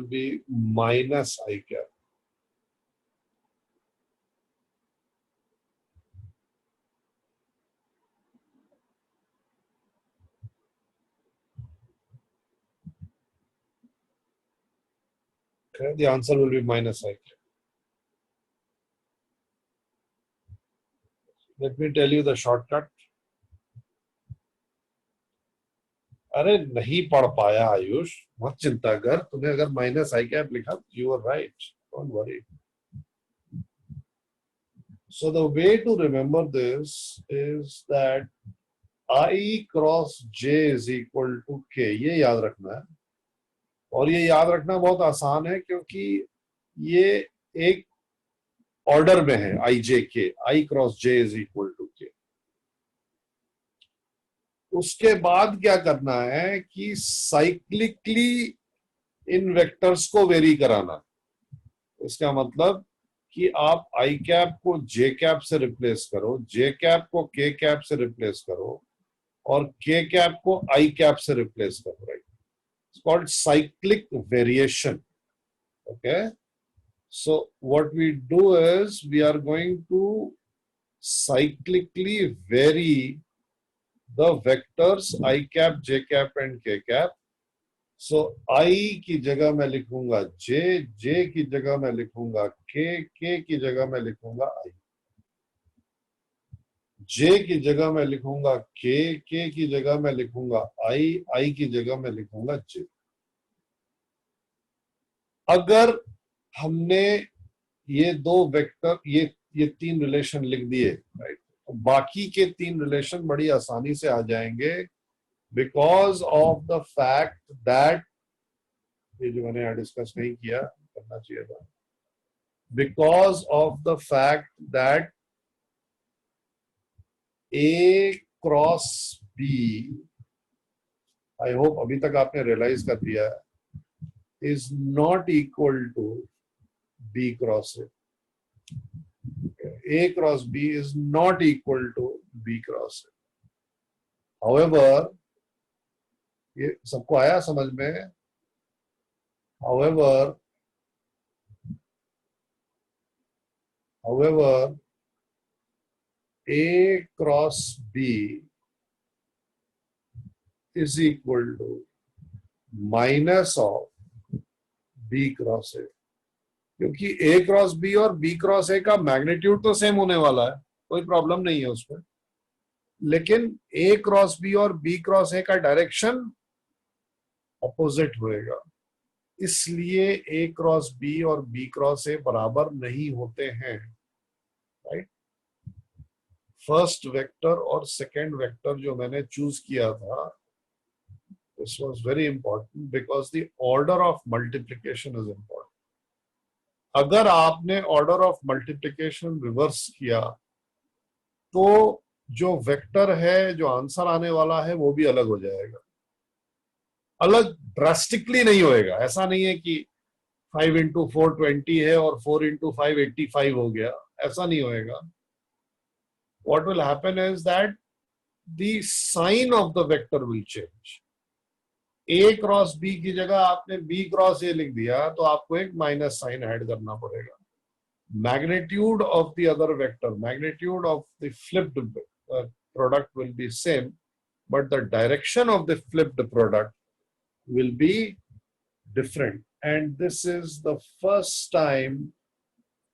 A: be minus I cap. Okay, the answer will be minus I cap. Let me tell you the shortcut. अरे नहीं पढ़ पाया आयुष, मत चिंता कर, तूने अगर माइनस आई कैप लिखा, you are right, don't worry. So the way to remember this is that I cross J is equal to K, ये याद रखना है। और ये याद रखना बहुत आसान है क्योंकि ये एक ऑर्डर में है, I J K, I cross J is equal to K. उसके बाद क्या करना है कि साइक्लिकली इन वेक्टर्स को वेरी कराना। इसका मतलब कि आप आई कैप को जे कैप से रिप्लेस करो, जे कैप को के कैप से रिप्लेस करो, और के कैप को आई कैप से रिप्लेस करो, right? It's called cyclic variation. Okay, so what we do is we are going to cyclically vary the vectors I cap, j cap and k cap. So I की जगह मैं लिखूंगा j, j की जगह मैं लिखूंगा k, k की जगह मैं लिखूंगा I, j की जगह मैं लिखूंगा k, k की जगह मैं लिखूंगा I की जगह मैं लिखूंगा j। अगर हमने ये दो वेक्टर, ये तीन रिलेशन लिख दिए, राइट, तो बाकी के तीन रिलेशन बड़ी आसानी से आ जाएंगे, because of the fact that, ये जो मैंने डिस्कस नहीं किया, करना चाहिए था, because of the fact that A cross B, I hope अभी तक आपने रियलाइज कर दिया, is not equal to B cross A. A cross B is not equal to B cross A. However, ये सबको आया समझ में? However, A cross B is equal to minus of B cross A. क्योंकि A cross B और B cross A का magnitude तो same होने वाला है, कोई प्रॉब्लम नहीं है उसमें, लेकिन A क्रॉस B और B क्रॉस A का डायरेक्शन अपोजिट होएगा, इसलिए A क्रॉस B और B क्रॉस A बराबर नहीं होते हैं, राइट? फर्स्ट वेक्टर और सेकेंड वेक्टर जो मैंने चूज किया था, this was very important because the order of multiplication is important. अगर आपने ऑर्डर ऑफ मल्टीप्लिकेशन रिवर्स किया तो जो वेक्टर है, जो आंसर आने वाला है, वो भी अलग हो जाएगा. अलग ड्रास्टिकली नहीं होएगा. ऐसा नहीं है कि 5 इंटू 4 20 है और 4 इंटू 5 85 हो गया. ऐसा नहीं होएगा. What will happen is that the sign of the vector will change. A cross B की जगह आपने B क्रॉस A लिख दिया तो आपको एक माइनस साइन ऐड करना पड़ेगा. Magnitude of the other vector, magnitude of the flipped product will be same, but the direction of the flipped product will be different. And this is the first time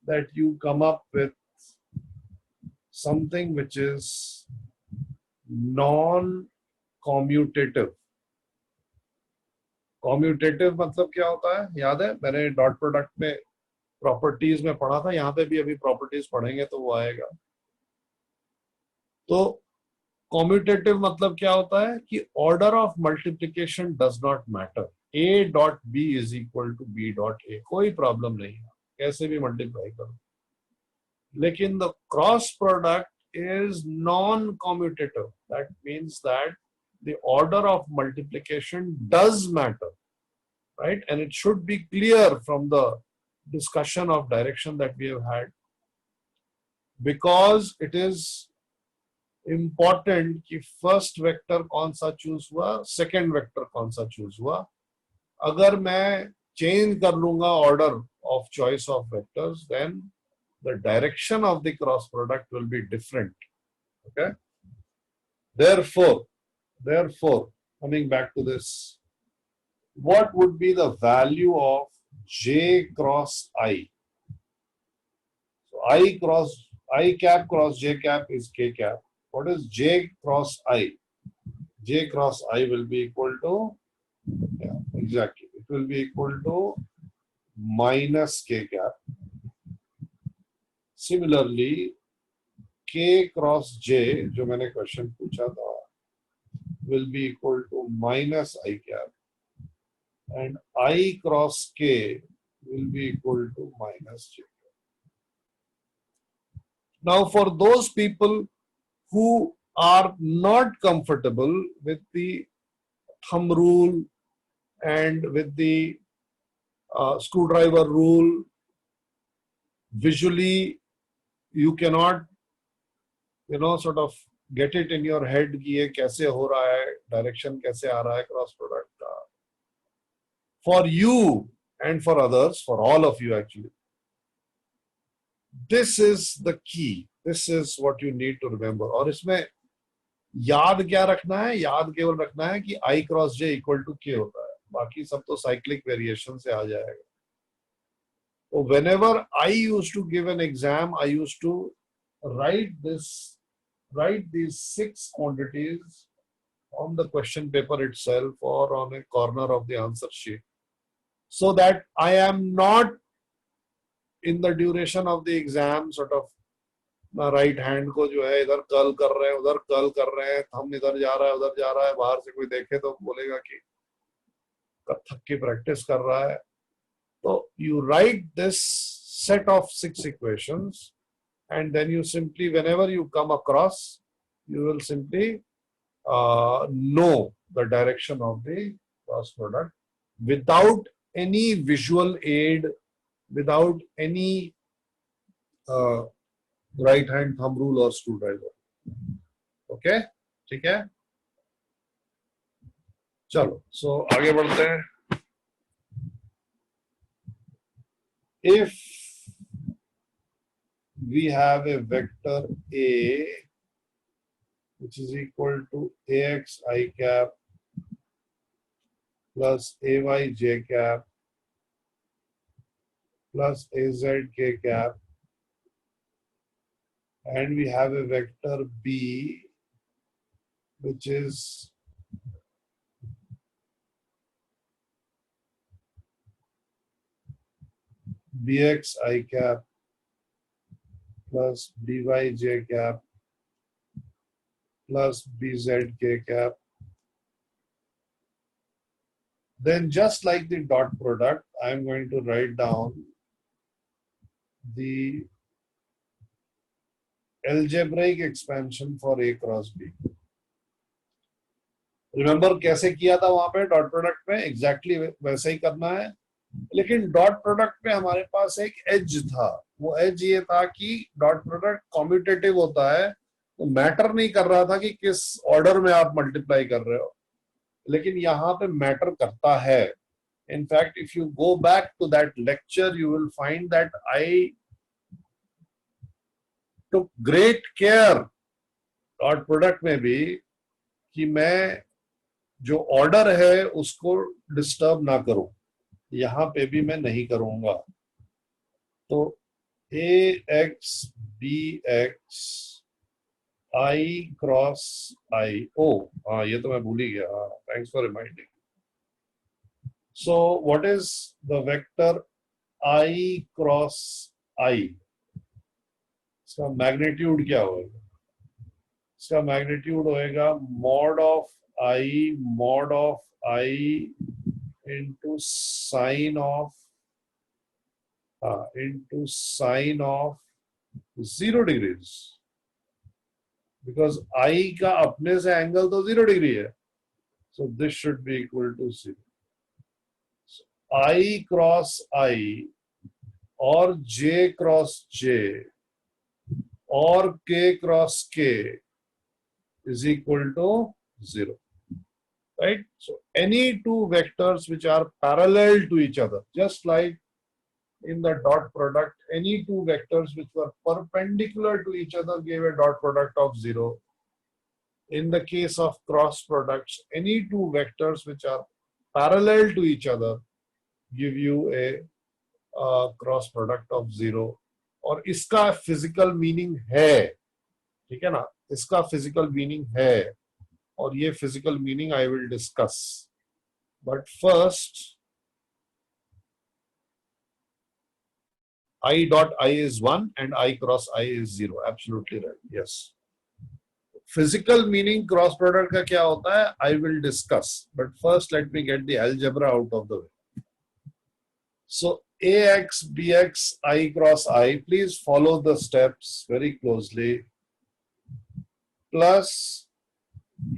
A: that you come up with something which is non-commutative. Commutative मतलब क्या होता है? याद है मैंने dot product में properties में पढ़ा था. यहाँ पे भी अभी प्रॉपर्टीज पढ़ेंगे तो वो आएगा. तो कॉम्यूटेटिव मतलब क्या होता है कि order of multiplication does not matter. A dot B is equal to B dot A, कोई प्रॉब्लम नहीं है, कैसे भी मल्टीप्लाई करो. लेकिन the cross product is non-commutative. That means that the order of multiplication does matter, right? And it should be clear from the discussion of direction that we have had, because it is important कि first vector कौन सा choose हुआ, second vector कौन सा choose हुआ. अगर मैं change कर लूँगा order of choice of vectors, then the direction of the cross product will be different. Okay. Therefore, coming back to this, what would be the value of J cross I? So I cap cross J cap is K cap. What is J cross I? J cross I will be equal to, yeah, exactly. It will be equal to minus K cap. Similarly, K cross J, जो मैंने question पूछा था, will be equal to minus I cap, and I cross K will be equal to minus J cap. Now, for those people who are not comfortable with the thumb rule and with the screwdriver rule, visually you cannot, sort of get it in your head कि ये कैसे हो रहा है, direction कैसे आ रहा है cross product का. For you and for others, for all of you actually, this is the key. This is what you need to remember. और इसमें याद क्या रखना है? याद केवल रखना है कि I cross J equal to K होता है. बाकी सब तो cyclic variation से आ जाएगा. So whenever I used to give an exam, I used to write these 6 quantities on the question paper itself or on a corner of the answer sheet, so that I am not in the duration of the exam sort of right hand को जो है इधर curl कर रहे हैं, उधर curl कर रहे हैं, थंब इधर जा रहा है, उधर जा रहा है, बाहर से कोई देखे तो बोलेगा कि कथक की प्रैक्टिस कर रहा है. So you write this set of 6 equations, and then you simply, whenever you come across, you will simply know the direction of the cross product without any visual aid, without any right hand thumb rule or screwdriver. Okay? ठीक है? चलो, so आगे बढ़ते हैं. If we have a vector A which is equal to ax I cap plus ay j cap plus az k cap, and we have a vector B which is bx I cap plus by j cap plus bzk cap. Then just like the dot product, I'm going to write down the algebraic expansion for A cross B. Remember कैसे किया था वहां पे dot product में, exactly वैसे ही करना है, लेकिन डॉट प्रोडक्ट में हमारे पास एक एज था. वो एज ये था कि डॉट प्रोडक्ट कॉम्यूटेटिव होता है, तो मैटर नहीं कर रहा था कि किस ऑर्डर में आप मल्टीप्लाई कर रहे हो, लेकिन यहाँ पे मैटर करता है. In fact, if you go back to that lecture, you will find that I took great care dot product में भी कि मैं जो ऑर्डर है उसको डिस्टर्ब ना करूं. यहां पे भी मैं नहीं करूंगा. तो ए एक्स बी एक्स आई क्रॉस आई. ओ हाँ, ये तो मैं भूल ही गया. हाँ, thanks for reminding. So what is the vector I cross I? इसका मैग्नीट्यूड क्या होगा? इसका मैग्नीट्यूड होएगा mod of I into sine of 0 degrees, because I का अपने से एंगल तो 0 डिग्री है, so this should be equal to 0. I cross I और J क्रॉस J और K cross K is equal to 0. Right? So any two vectors which are parallel to each other, just like in the dot product, any two vectors which were perpendicular to each other gave a dot product of 0. In the case of cross products, any two vectors which are parallel to each other give you a cross product of 0. और इसका physical meaning है, ठीक है ना, इसका physical meaning है, और ये physical meaning I will discuss. But first I dot I is 1 and I cross I is 0. Absolutely right. Yes. Physical meaning cross product का क्या होता है I will discuss. But first let me get the algebra out of the way. So AX, BX, I cross I, please follow the steps very closely. Plus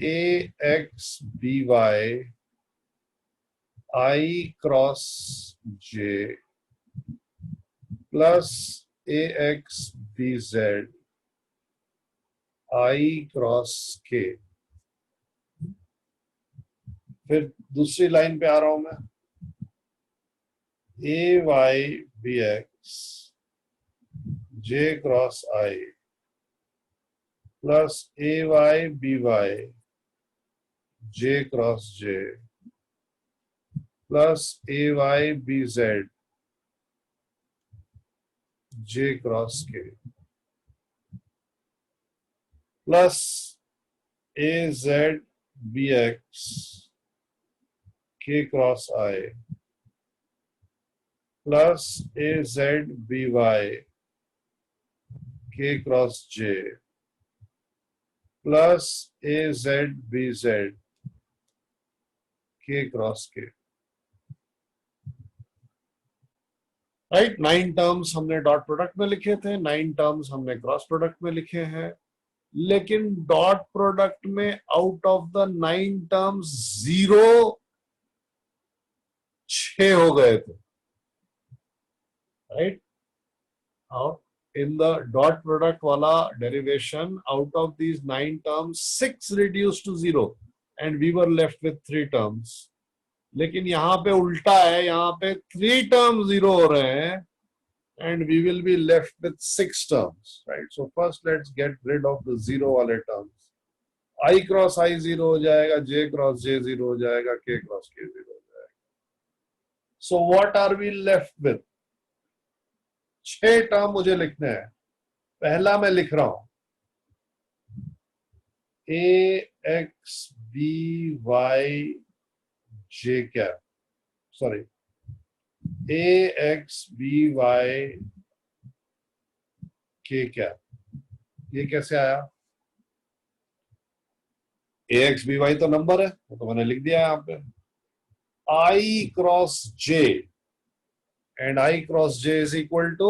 A: AX, BY, I cross J, plus AX, BZ, I cross K. फिर दूसरी line पे आ रहा हूं मैं. AY BX J cross I plus AY BY J cross J plus AY BZ J cross K plus AZ BX K cross I plus AZ BY K cross J plus AZ BZ K cross K. Right, 9 terms हमने dot product में लिखे थे, 9 terms हमने cross product में लिखे हैं. लेकिन dot product में आउट ऑफ द 9 टर्म्स 6 हो गए थे. राइट, और in the dot product wala derivation, out of these 9 terms 6 reduced to 0 and we were left with 3 terms. लेकिन यहाँ पे उल्टा है, यहाँ पे 3 terms 0 हो रहे हैं and we will be left with 6 terms. Right, so first let's get rid of the 0 वाले terms. I cross I 0 हो जाएगा, J cross J 0 हो जाएगा, K cross K 0 हो जाएगा. So what are we left with? 6 term मुझे लिखने हैं. पहला मैं लिख रहा हूं AX BY J कैप, सॉरी AX BY K कैप. ये कैसे आया? ए एक्स बी वाई तो नंबर है, वो तो मैंने लिख दिया है यहाँ पे. I cross J and I cross j is equal to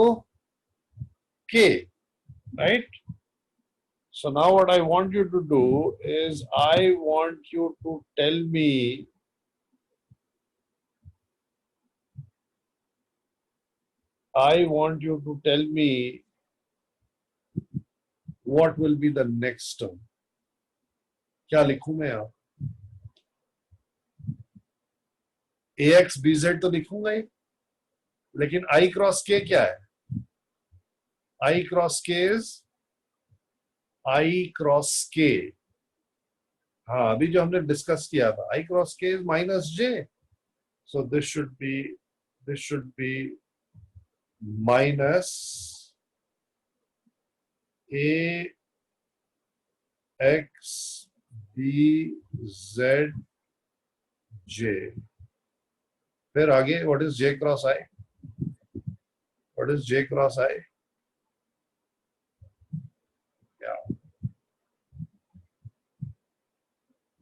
A: k, right? So now what I want you to do is I want you to tell me what will be the next term. क्या लिखूं मैं यहाँ? ax bz तो लिखूंगा ही, लेकिन I cross k क्या है? I cross k is I cross k. हाँ, अभी जो हमने डिस्कस किया था, I cross k is minus j. So this should be minus a x b z j. फिर आगे what is j cross I? What is j cross I? Yeah.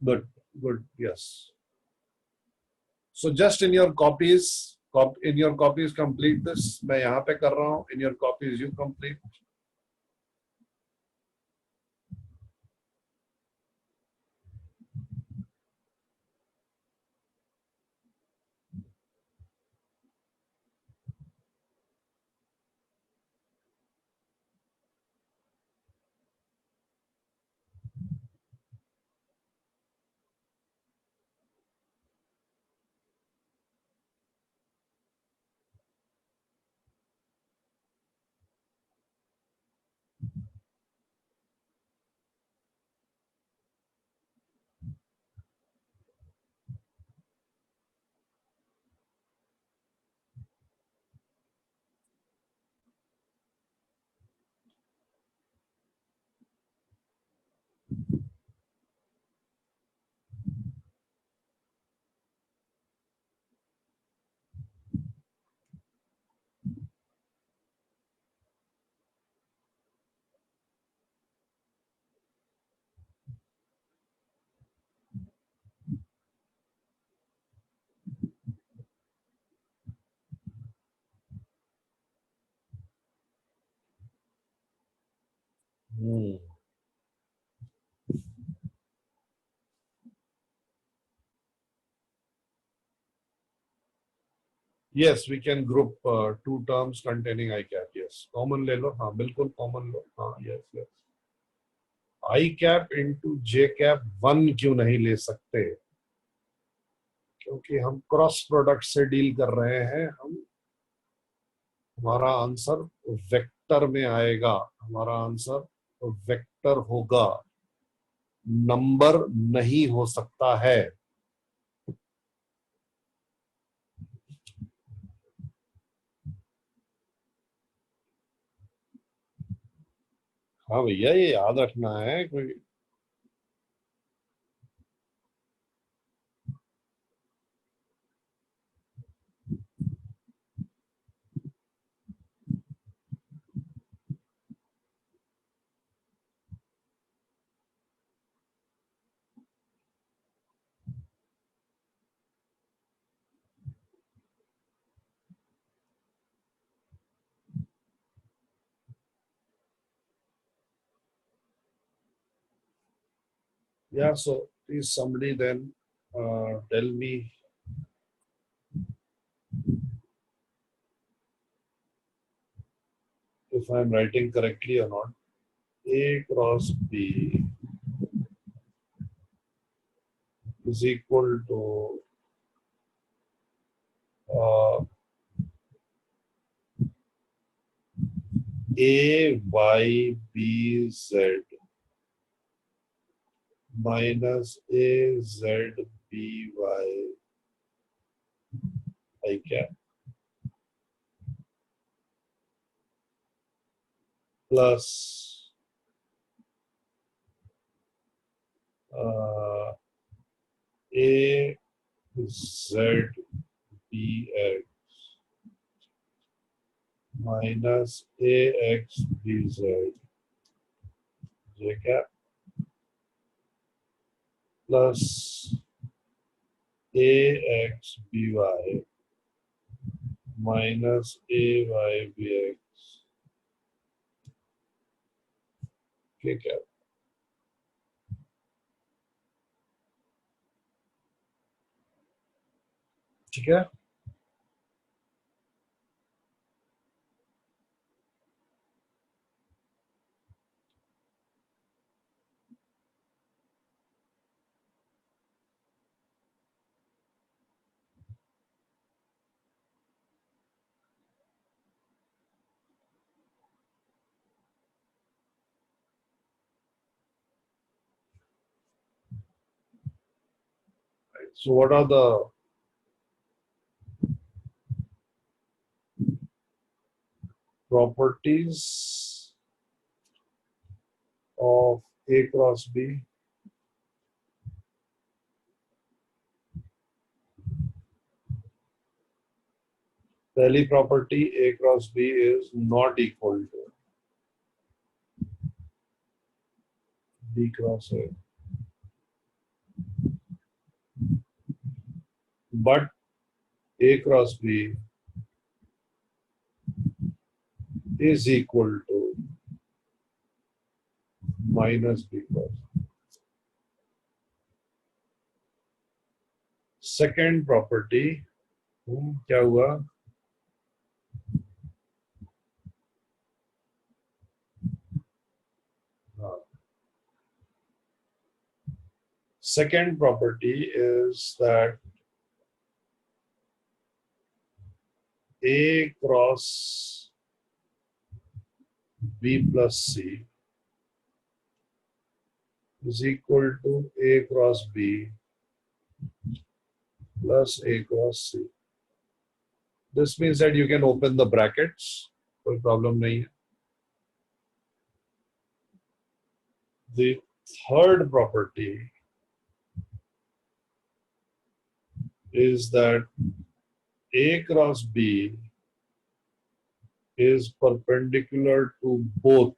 A: Good, yes. So just in your copies complete this. मैं यहाँ पे कर रहा हूँ. In your copies you complete. Yes, we can group two terms containing I cap. Yes, common ले लो. हाँ, बिल्कुल common लो. हाँ, yes. I cap into J cap 1 क्यों नहीं ले सकते? क्योंकि हम क्रॉस प्रोडक्ट से डील कर रहे हैं. हमारा आंसर वेक्टर में आएगा. हमारा आंसर वेक्टर होगा, नंबर नहीं हो सकता है. हाँ भैया, ये याद रखना है. कोई Yeah, so please somebody then tell me if I'm writing correctly or not. A cross B is equal to A Y B Z minus A Z B Y I cap plus A Z B X minus A X B Z J cap plus ax by minus ay bx, ठीक है. ठीक है. So what are the properties of A cross B? पहली property A cross B is not equal to B cross A, but A cross B is equal to minus B cross. Second property, क्या हुआ? Second property is that A cross B plus C is equal to A cross B plus A cross C. This means that you can open the brackets, कोई problem नहीं है. The third property is that A cross B is perpendicular to both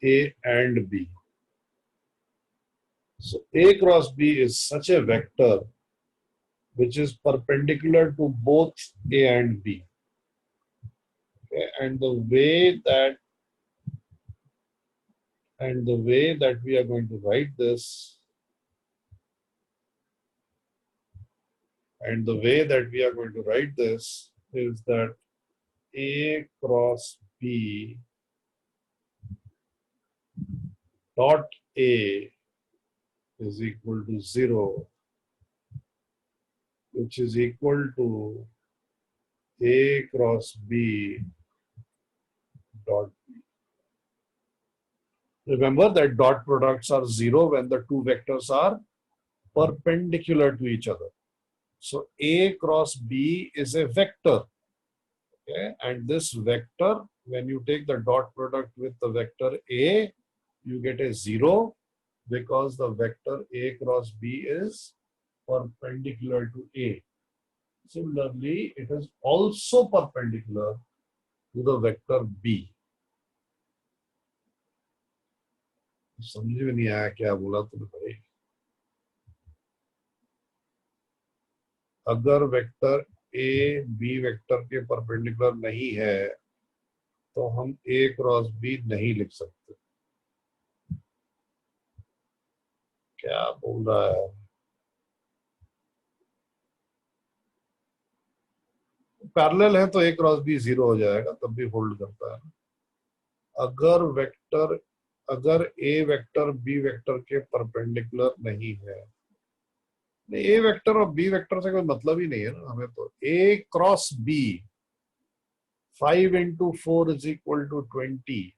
A: A and B. So A cross B is such a vector which is perpendicular to both A and B. Okay? And the way that we are going to write this, is that A cross B dot A is equal to 0, which is equal to A cross B dot B. Remember that dot products are 0 when the two vectors are perpendicular to each other. So A cross B is a vector. Okay? And this vector, when you take the dot product with the vector A, you get a 0 because the vector A cross B is perpendicular to A. Similarly, it is also perpendicular to the vector B. समझ में नहीं आया क्या बोला तुमने भाई? अगर vector A B vector के परपेंडिकुलर नहीं है तो हम A क्रॉस B नहीं लिख सकते. क्या बोल रहा है? पैरेलल है तो A क्रॉस B 0 हो जाएगा, तब भी होल्ड करता है. अगर A वेक्टर B वेक्टर के परपेंडिकुलर नहीं है, A वेक्टर और B वेक्टर से कोई मतलब ही नहीं है ना हमें. तो A cross B 5 into 4 is equal to 20.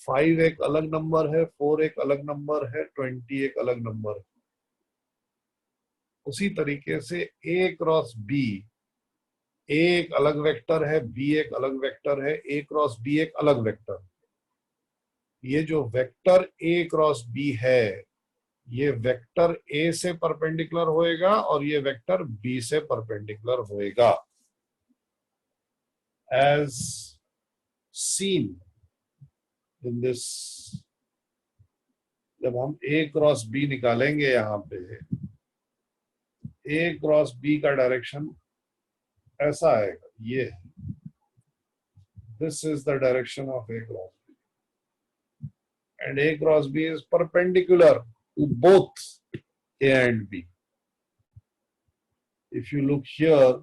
A: 5 एक अलग नंबर है, 4 एक अलग नंबर है, 20 एक अलग नंबर है. उसी तरीके से A क्रॉस B, A एक अलग वेक्टर है, B एक अलग वेक्टर है, A क्रॉस B एक अलग वेक्टर. ये जो वेक्टर A क्रॉस B है, ये वेक्टर A से परपेंडिकुलर होएगा और ये वेक्टर B से परपेंडिकुलर होएगा. As seen in this जब हम A क्रॉस B निकालेंगे यहाँ पे, A क्रॉस B का डायरेक्शन ऐसा आएगा, ये this is the direction of A cross B, and A cross B is perpendicular to both A and B. If you look here,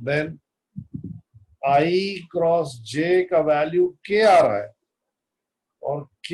A: then I cross J का value K आ रहा है और K